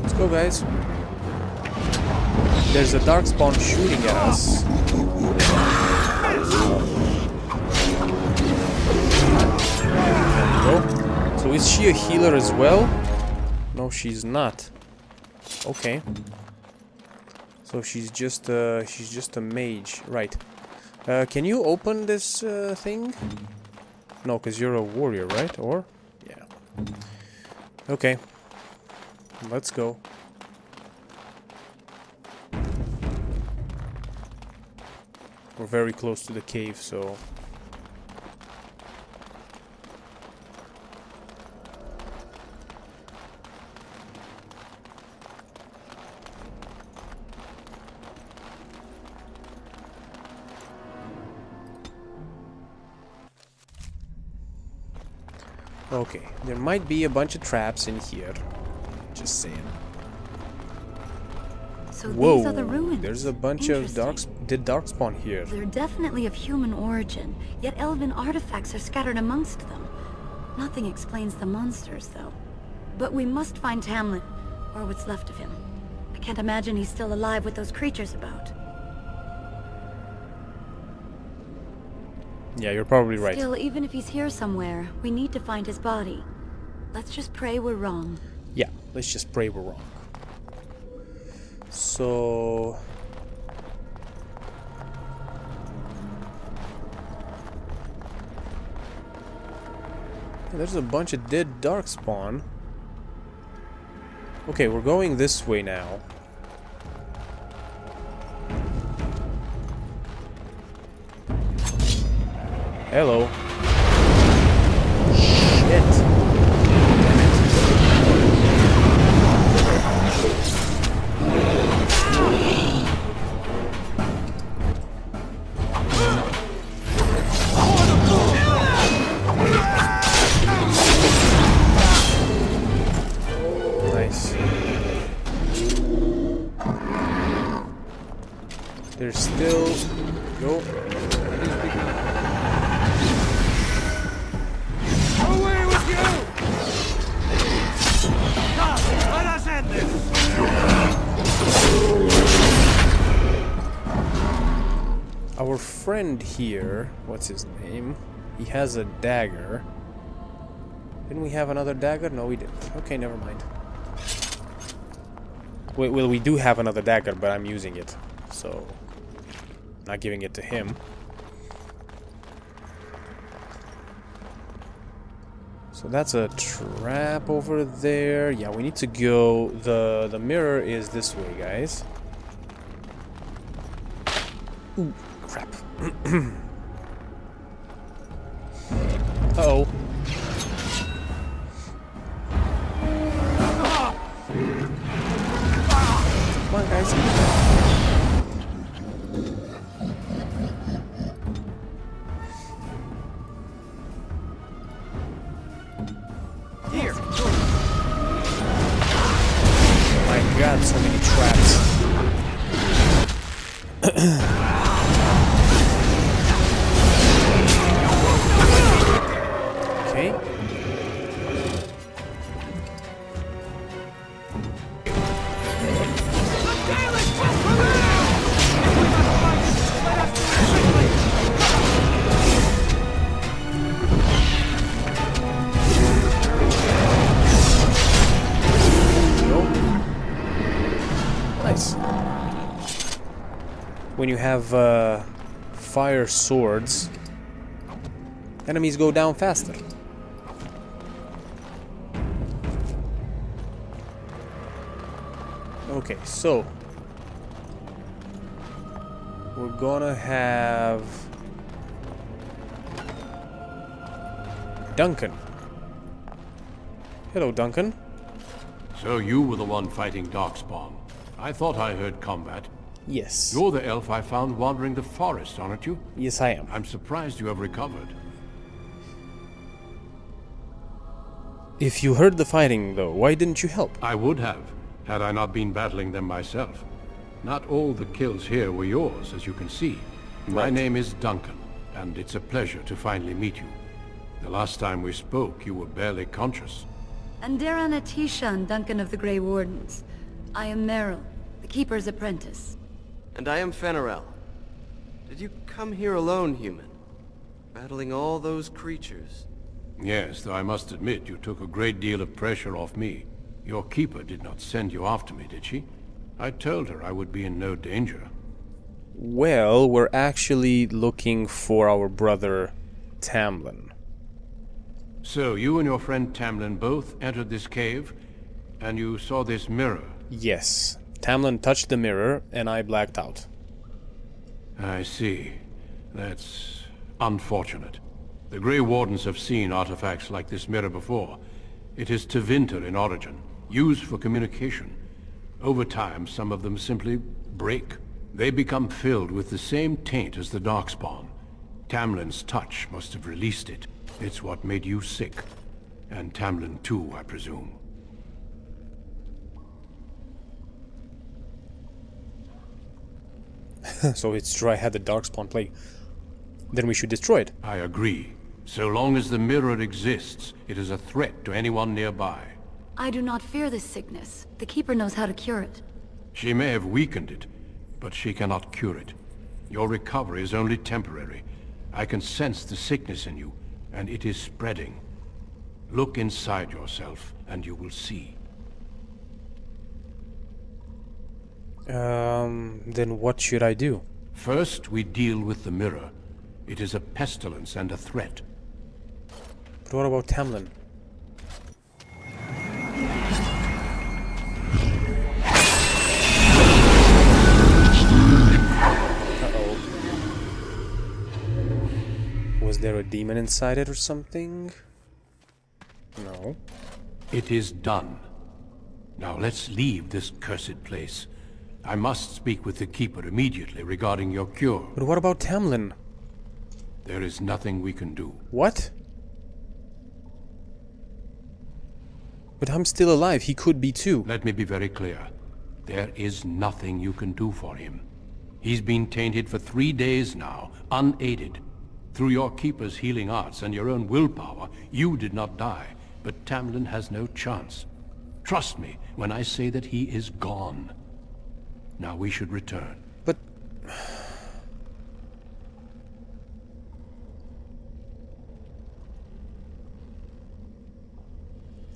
Let's go, guys. There's a Darkspawn shooting at us. There we go. So is she a healer as well? No, she's not. Okay. So she's just a mage, right? Can you open this thing? No, because you're a warrior, right? Or yeah. Okay. Let's go. We're very close to the cave, so... Okay, there might be a bunch of traps in here. Just saying. So Whoa, these are the ruins. there's a bunch of Darkspawn here. They're definitely of human origin, yet elven artifacts are scattered amongst them. Nothing explains the monsters, though. But we must find Tamlin, or what's left of him. I can't imagine he's still alive with those creatures about. Yeah, you're probably right. Still, even if he's here somewhere, we need to find his body. Let's just pray we're wrong. Yeah, let's just pray we're wrong. So... there's a bunch of dead Darkspawn. Okay, we're going this way now. Hello. Shit. Nice. There's still... Go. Away with you! Come, let us end this! Our friend here, what's his name? He has a dagger. Didn't we have another dagger? No, we didn't. Okay, never mind. Wait, well, we do have another dagger, but I'm using it. So, not giving it to him. So that's a trap over there. Yeah, we need to go. The mirror is this way, guys. Ooh, crap. Uh-oh. Come on, guys. Here. My God, so many traps. Okay. Nice. When you have fire swords, enemies go down faster. Okay, so we're gonna have Duncan. Hello, Duncan. So you were the one fighting Darkspawn. I thought I heard combat. Yes. You're the elf I found wandering the forest, aren't you? Yes, I am. I'm surprised you have recovered. If you heard the fighting, though, why didn't you help? I would have, had I not been battling them myself. Not all the kills here were yours, as you can see. My name is Duncan, and it's a pleasure to finally meet you. The last time we spoke, you were barely conscious. Andera Natishan, Duncan of the Grey Wardens. I am Meryl, the Keeper's apprentice. And I am Ferelden. Did you come here alone, human? Battling all those creatures? Yes, though I must admit you took a great deal of pressure off me. Your keeper did not send you after me, did she? I told her I would be in no danger. Well, we're actually looking for our brother Tamlin. So, you and your friend Tamlin both entered this cave, and you saw this mirror? Yes. Tamlin touched the mirror, and I blacked out. I see. That's unfortunate. The Grey Wardens have seen artifacts like this mirror before. It is Tevinter in origin, used for communication. Over time, some of them simply break. They become filled with the same taint as the Darkspawn. Tamlin's touch must have released it. It's what made you sick. And Tamlin too, I presume. So it's true I had the Darkspawn plague. Then we should destroy it. I agree. So long as the mirror exists, it is a threat to anyone nearby. I do not fear this sickness. The Keeper knows how to cure it. She may have weakened it, but she cannot cure it. Your recovery is only temporary. I can sense the sickness in you, and it is spreading. Look inside yourself, and you will see. Then what should I do? First, we deal with the mirror. It is a pestilence and a threat. But what about Tamlin? Uh-oh. Was there a demon inside it or something? No. It is done. Now let's leave this cursed place. I must speak with the Keeper immediately regarding your cure. But what about Tamlin? There is nothing we can do. What? But I'm still alive. He could be too. Let me be very clear. There is nothing you can do for him. He's been tainted for 3 days now, unaided. Through your Keeper's healing arts and your own willpower, you did not die. But Tamlin has no chance. Trust me when I say that he is gone. Now we should return. But...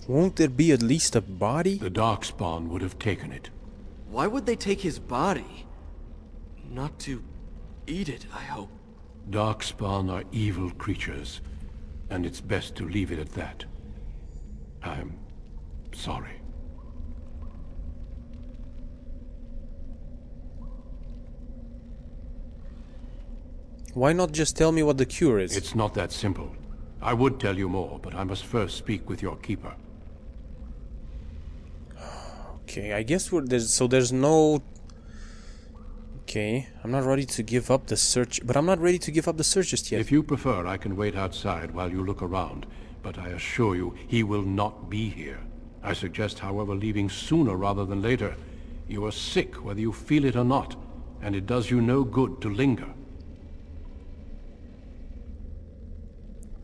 won't there be at least a body? The Darkspawn would have taken it. Why would they take his body? Not to eat it, I hope. Darkspawn are evil creatures, and it's best to leave it at that. I'm sorry. Why not just tell me what the cure is? It's not that simple. I would tell you more, but I must first speak with your Keeper. Okay, I guess there's no... Okay, I'm not ready to give up the search, but I'm not ready to give up the search just yet. If you prefer, I can wait outside while you look around, but I assure you, he will not be here. I suggest, however, leaving sooner rather than later. You are sick, whether you feel it or not, and it does you no good to linger.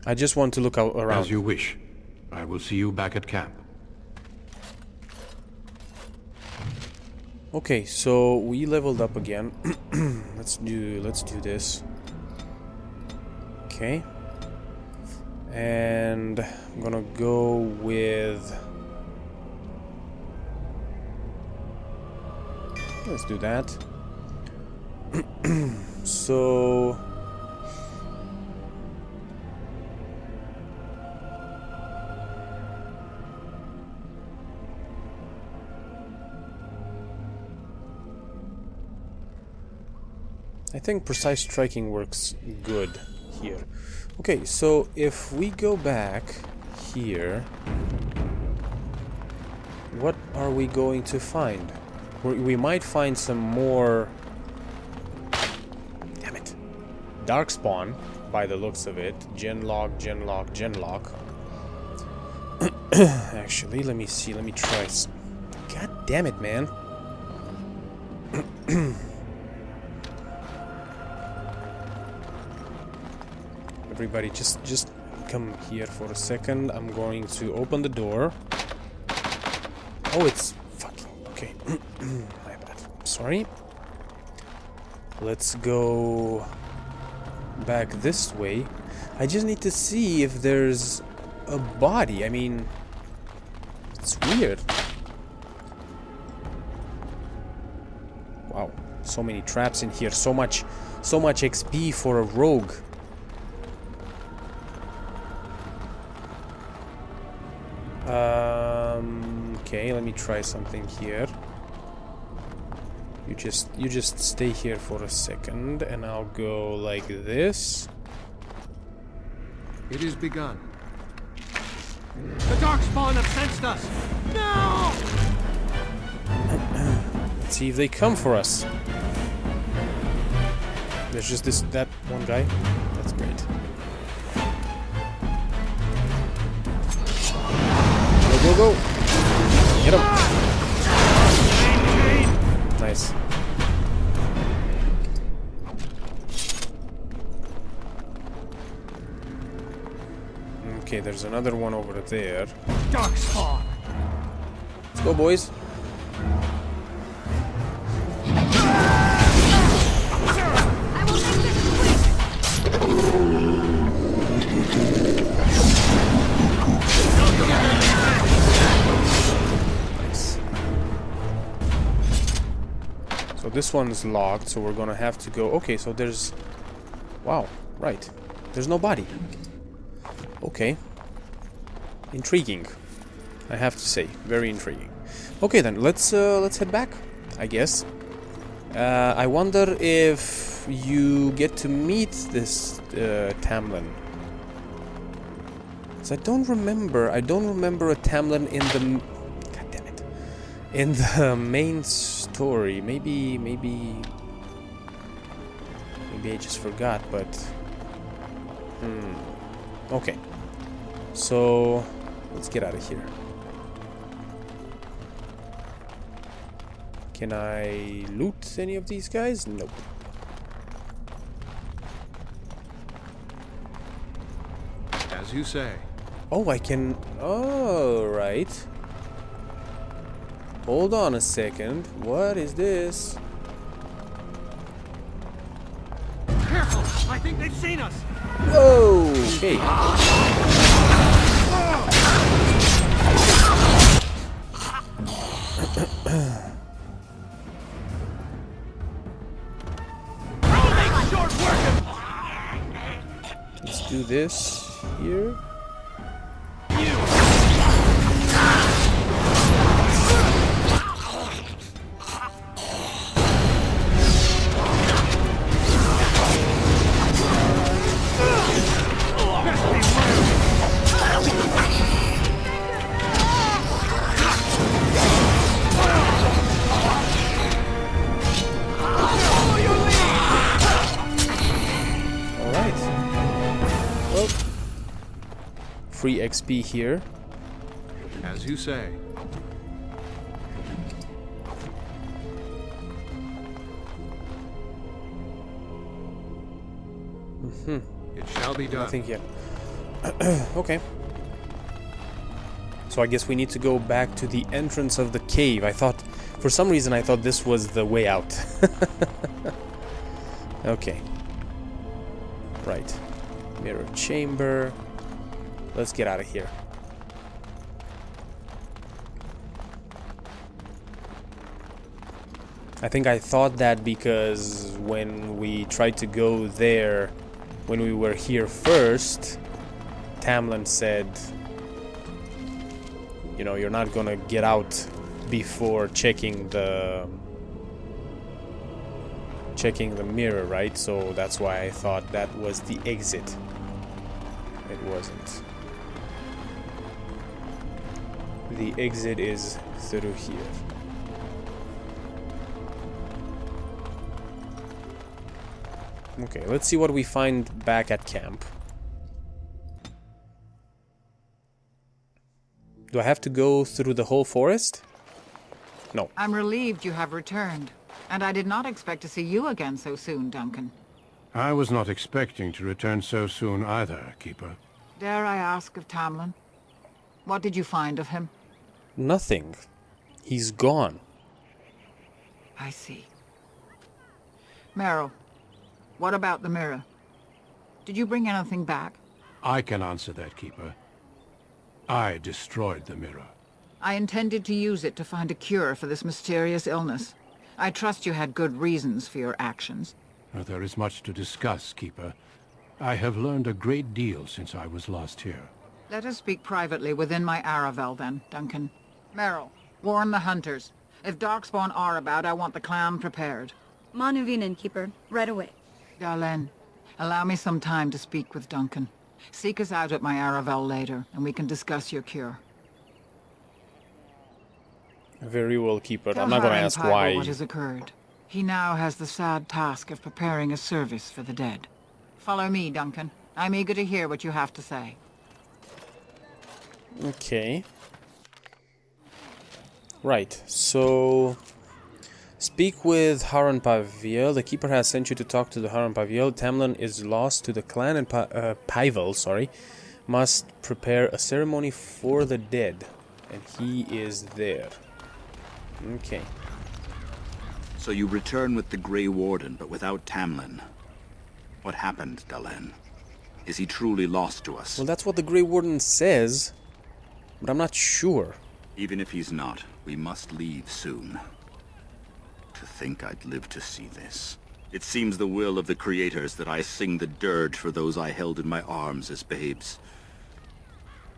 I just want to look out around. As you wish. I will see you back at camp. Okay, so we leveled up again. let's do this. Okay. And I'm gonna go with... let's do that. So... I think precise striking works good here. Okay, so if we go back here, what are we going to find? We might find some more... damn it. Darkspawn, by the looks of it. Genlock. Actually, let me see, let me try... God damn it, man. Everybody, just come here for a second. I'm going to open the door. Oh, it's fucking... okay. My bad. Sorry. Let's go back this way. I just need to see if there's a body. I mean, it's weird. Wow, so many traps in here. So much XP for a rogue. Okay, let me try something here. You just stay here for a second, and I'll go like this. It is begun. The Darkspawn have sensed us! No! Let's see if they come for us. There's just that one guy. That's great. Go! Get him! Nice. Okay, there's another one over there. Darkspawn! Let's go, boys. I will make this Nice. So this one's locked, so we're gonna have to go... Okay, so there's... Wow, right. There's no body. Okay. Intriguing, I have to say. Very intriguing. Okay then, let's head back, I guess. I wonder if you get to meet this Tamlin. Because I don't remember a Tamlin in the... God damn it. In the main story. Maybe I just forgot, but... Okay. So, let's get out of here. Can I loot any of these guys? Nope. As you say. Oh, I can... Oh, right. Hold on a second. What is this? Careful! I think they've seen us! Whoa! Okay. Let's do this here. Free XP here. As you say. It shall be done. Nothing yet. Okay. So I guess we need to go back to the entrance of the cave. For some reason I thought this was the way out. Okay. Right. Mirror chamber. Let's get out of here. I think I thought that because when we tried to go there, when we were here first, Tamlin said, you know, you're not gonna get out before checking the mirror, right? So that's why I thought that was the exit. It wasn't. The exit is through here. Okay, let's see what we find back at camp. Do I have to go through the whole forest? No. I'm relieved you have returned. And I did not expect to see you again so soon, Duncan. I was not expecting to return so soon either, Keeper. Dare I ask of Tamlin? What did you find of him? Nothing. He's gone. I see. Meryl, what about the mirror? Did you bring anything back? I can answer that, Keeper. I destroyed the mirror. I intended to use it to find a cure for this mysterious illness. I trust you had good reasons for your actions. There is much to discuss, Keeper. I have learned a great deal since I was last here. Let us speak privately within my Aravel, then, Duncan. Meryl, warn the hunters. If Darkspawn are about, I want the clan prepared. Manuvinen, Keeper. Right away. Darlene, allow me some time to speak with Duncan. Seek us out at my Aravel later, and we can discuss your cure. Very well, Keeper. Tell I'm not going to Harren ask Pybel why. what has occurred. He now has the sad task of preparing a service for the dead. Follow me, Duncan. I'm eager to hear what you have to say. Okay. Right, so... Speak with Harren Paviel. The Keeper has sent you to talk to the Harren Paviel. Tamlin is lost to the clan and Pyvel, sorry. Must prepare a ceremony for the dead. And he is there. Okay. So you return with the Grey Warden, but without Tamlin. What happened, Dalen? Is he truly lost to us? Well, that's what the Grey Warden says, but I'm not sure. Even if he's not, we must leave soon. To think I'd live to see this. It seems the will of the creators that I sing the dirge for those I held in my arms as babes.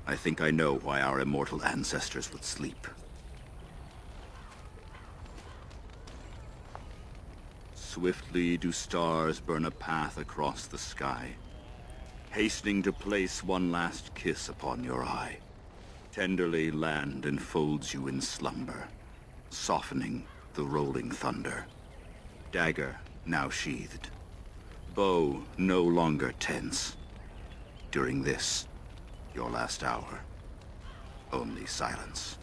I think I know why our immortal ancestors would sleep. Swiftly do stars burn a path across the sky, hastening to place one last kiss upon your eye. Tenderly land enfolds you in slumber, softening the rolling thunder. Dagger now sheathed, bow no longer tense. During this, your last hour, only silence.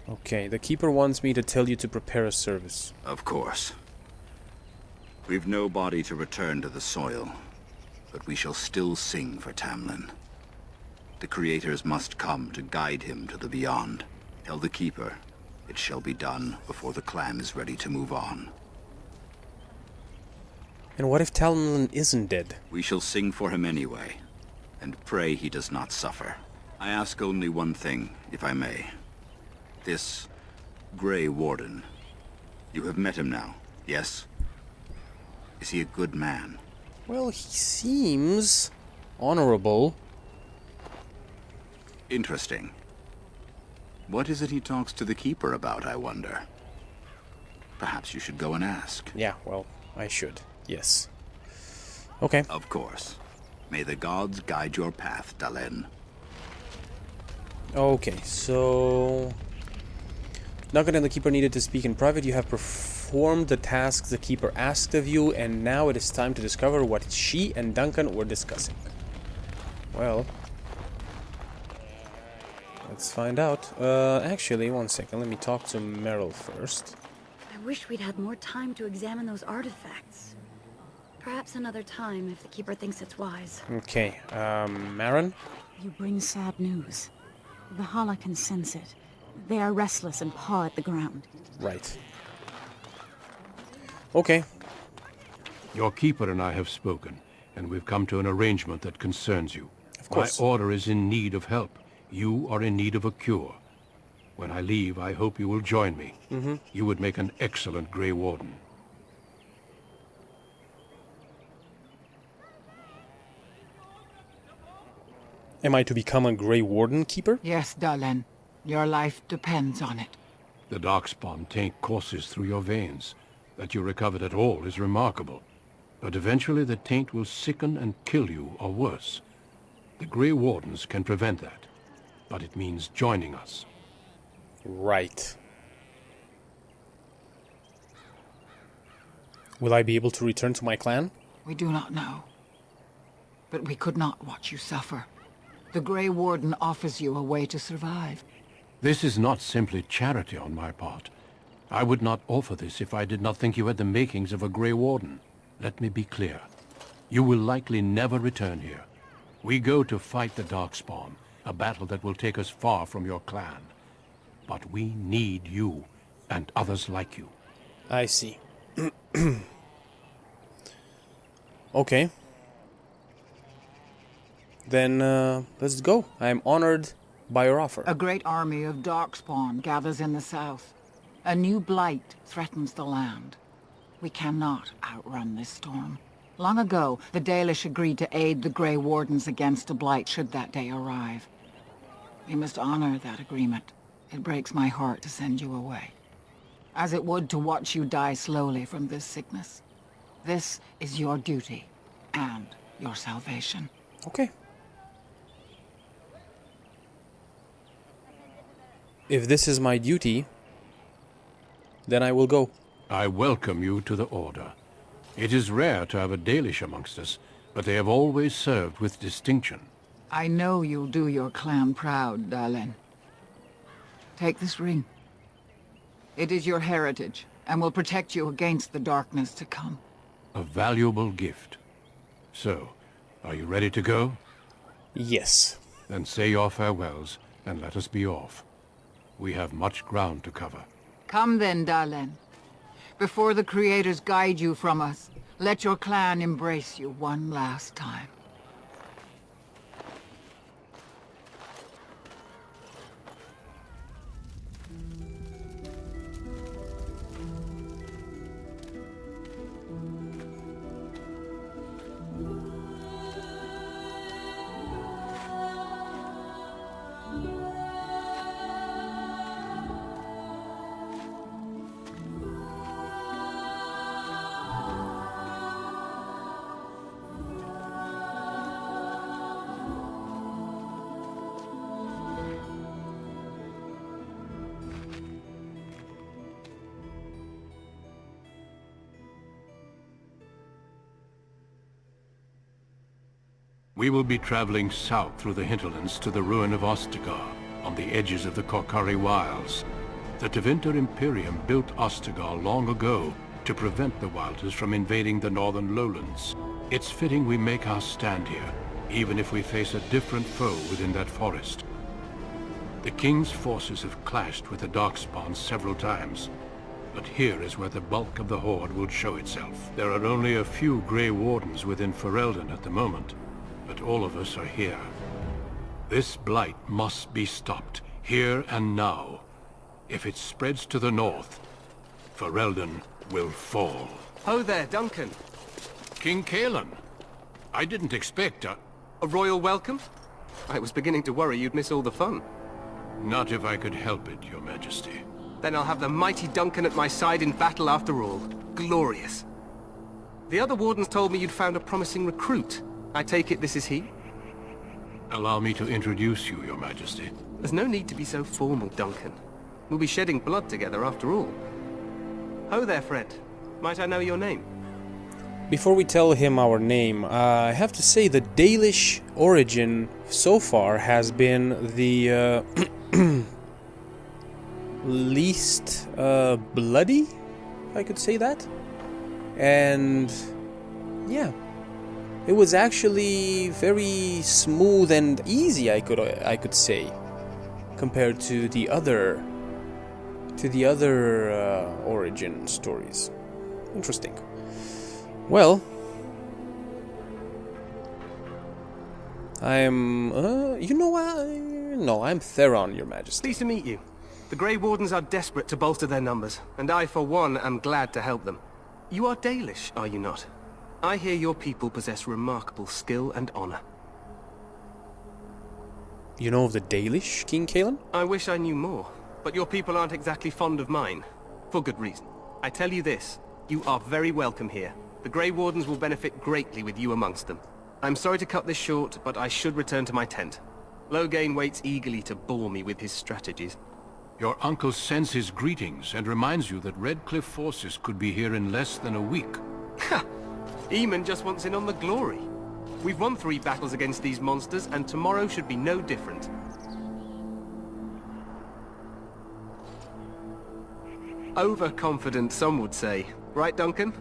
Okay, the Keeper wants me to tell you to prepare a service. Of course. We've no body to return to the soil, but we shall still sing for Tamlin. The creators must come to guide him to the beyond. Tell the Keeper, it shall be done before the clan is ready to move on. And what if Tamlin isn't dead? We shall sing for him anyway, and pray he does not suffer. I ask only one thing, if I may. This Grey Warden, you have met him now, yes? Is he a good man? Well, he seems honorable. Interesting. What is it he talks to the Keeper about, I wonder? Perhaps you should go and ask. Yeah, well, I should, yes. Okay. Of course. May the gods guide your path, Dalen. Okay, so... Duncan and the Keeper needed to speak in private. You have performed the tasks the Keeper asked of you, and now it is time to discover what she and Duncan were discussing. Well... let's find out. Actually, one second. Let me talk to Meryl first. I wish we'd had more time to examine those artifacts. Perhaps another time, if the Keeper thinks it's wise. Okay, Marin? You bring sad news. The Hala can sense it. They are restless and paw at the ground. Right. Okay. Your Keeper and I have spoken, and we've come to an arrangement that concerns you. Of course. My order is in need of help. You are in need of a cure. When I leave, I hope you will join me. You would make an excellent Grey Warden. Am I to become a Grey Warden, Keeper? Yes, Dalen. Your life depends on it. The Darkspawn taint courses through your veins. That you recovered at all is remarkable. But eventually the taint will sicken and kill you, or worse. The Grey Wardens can prevent that. But it means joining us. Right. Will I be able to return to my clan? We do not know. But we could not watch you suffer. The Grey Warden offers you a way to survive. This is not simply charity on my part. I would not offer this if I did not think you had the makings of a Grey Warden. Let me be clear. You will likely never return here. We go to fight the Darkspawn, a battle that will take us far from your clan. But we need you, and others like you. I see. Okay. Then, let's go. I am honored by your offer. A great army of Darkspawn gathers in the south. A new blight threatens the land. We cannot outrun this storm. Long ago, the Dalish agreed to aid the Grey Wardens against a blight should that day arrive. We must honor that agreement. It breaks my heart to send you away, as it would to watch you die slowly from this sickness. This is your duty, and your salvation. Okay. If this is my duty, then I will go. I welcome you to the Order. It is rare to have a Dalish amongst us, but they have always served with distinction. I know you'll do your clan proud, Dalish. Take this ring. It is your heritage, and will protect you against the darkness to come. A valuable gift. So, are you ready to go? Yes. Then say your farewells, and let us be off. We have much ground to cover. Come then, Dalish. Before the Creators guide you from us, let your clan embrace you one last time. We will be traveling south through the hinterlands to the ruin of Ostagar, on the edges of the Korkari Wilds. The Tevinter Imperium built Ostagar long ago to prevent the Wilders from invading the northern lowlands. It's fitting we make our stand here, even if we face a different foe within that forest. The King's forces have clashed with the Darkspawn several times, but here is where the bulk of the Horde will show itself. There are only a few Grey Wardens within Ferelden at the moment, but all of us are here. This blight must be stopped, here and now. If it spreads to the north, Ferelden will fall. Ho there, Duncan. King Kaelan. I didn't expect a royal welcome? I was beginning to worry you'd miss all the fun. Not if I could help it, Your Majesty. Then I'll have the mighty Duncan at my side in battle after all. Glorious. The other wardens told me you'd found a promising recruit. I take it this is he? Allow me to introduce you, Your Majesty. There's no need to be so formal, Duncan. We'll be shedding blood together after all. Ho there, friend. Might I know your name? Before we tell him our name, I have to say the Dalish origin so far has been the least bloody, if I could say that. And yeah, it was actually very smooth and easy, I could say, compared to the other origin stories. Interesting. Well, I'm I'm Theron, Your Majesty. Pleased to meet you. The Grey Wardens are desperate to bolster their numbers, and I, for one, am glad to help them. You are Dalish, are you not? I hear your people possess remarkable skill and honor. You know of the Dalish, King Kaelan? I wish I knew more, but your people aren't exactly fond of mine. For good reason. I tell you this, you are very welcome here. The Grey Wardens will benefit greatly with you amongst them. I'm sorry to cut this short, but I should return to my tent. Loghain waits eagerly to bore me with his strategies. Your uncle sends his greetings and reminds you that Redcliffe forces could be here in less than a week. Ha! Eamon just wants in on the glory. We've won 3 battles against these monsters, and tomorrow should be no different. Overconfident, some would say. Right, Duncan?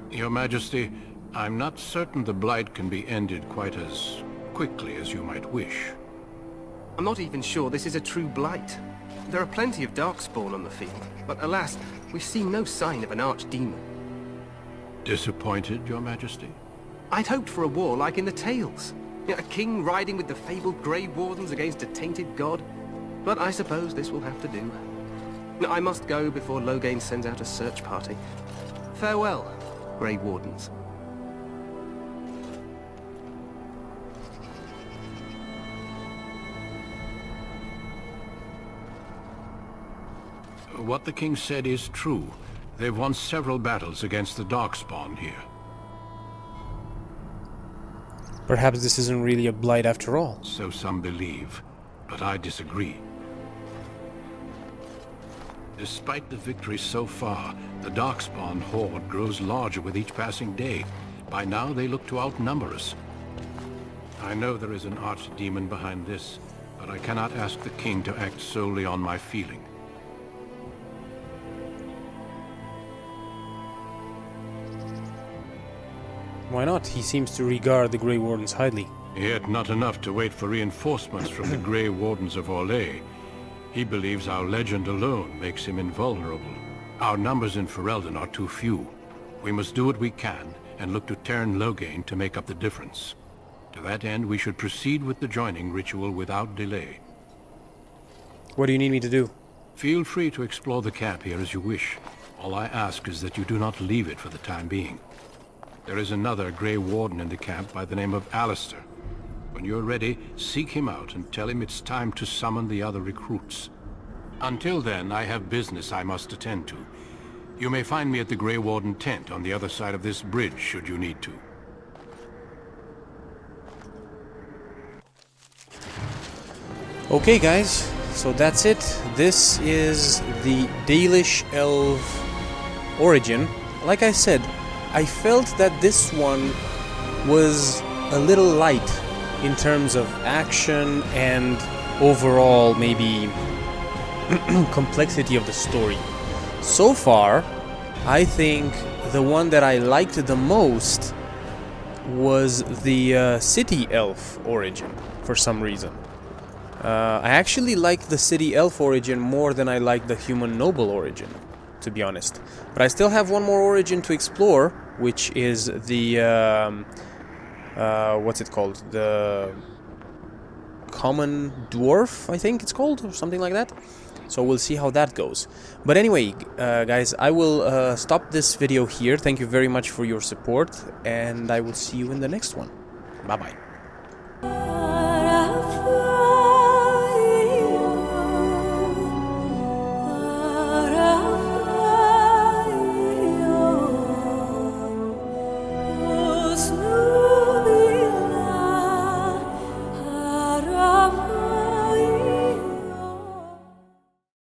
Your Majesty, I'm not certain the Blight can be ended quite as quickly as you might wish. I'm not even sure this is a true Blight. There are plenty of Darkspawn on the field, but alas, we've seen no sign of an Archdemon. Disappointed, Your Majesty? I'd hoped for a war like in the tales. A king riding with the fabled Grey Wardens against a tainted god. But I suppose this will have to do. I must go before Loghain sends out a search party. Farewell, Grey Wardens. What the king said is true. They've won several battles against the Darkspawn here. Perhaps this isn't really a Blight after all. So some believe, but I disagree. Despite the victories so far, the Darkspawn horde grows larger with each passing day. By now they look to outnumber us. I know there is an archdemon behind this, but I cannot ask the king to act solely on my feeling. Why not? He seems to regard the Grey Wardens highly. Yet not enough to wait for reinforcements from the Grey Wardens of Orlais. He believes our legend alone makes him invulnerable. Our numbers in Ferelden are too few. We must do what we can and look to Teyrn Loghain to make up the difference. To that end, we should proceed with the joining ritual without delay. What do you need me to do? Feel free to explore the camp here as you wish. All I ask is that you do not leave it for the time being. There is another Grey Warden in the camp by the name of Alistair. When you're ready, seek him out and tell him it's time to summon the other recruits. Until then, I have business I must attend to. You may find me at the Grey Warden tent on the other side of this bridge, should you need to. Okay guys, so that's it. This is the Dalish elf origin. Like I said, I felt that this one was a little light in terms of action and overall maybe complexity of the story. So far, I think the one that I liked the most was the city elf origin for some reason. I actually like the city elf origin more than I like the human noble origin, to be honest. But I still have one more origin to explore, which is the what's it called? The common dwarf, I think it's called, or something like that. So we'll see how that goes. But anyway, guys, I will stop this video here. Thank you very much for your support, and I will see you in the next one. Bye-bye.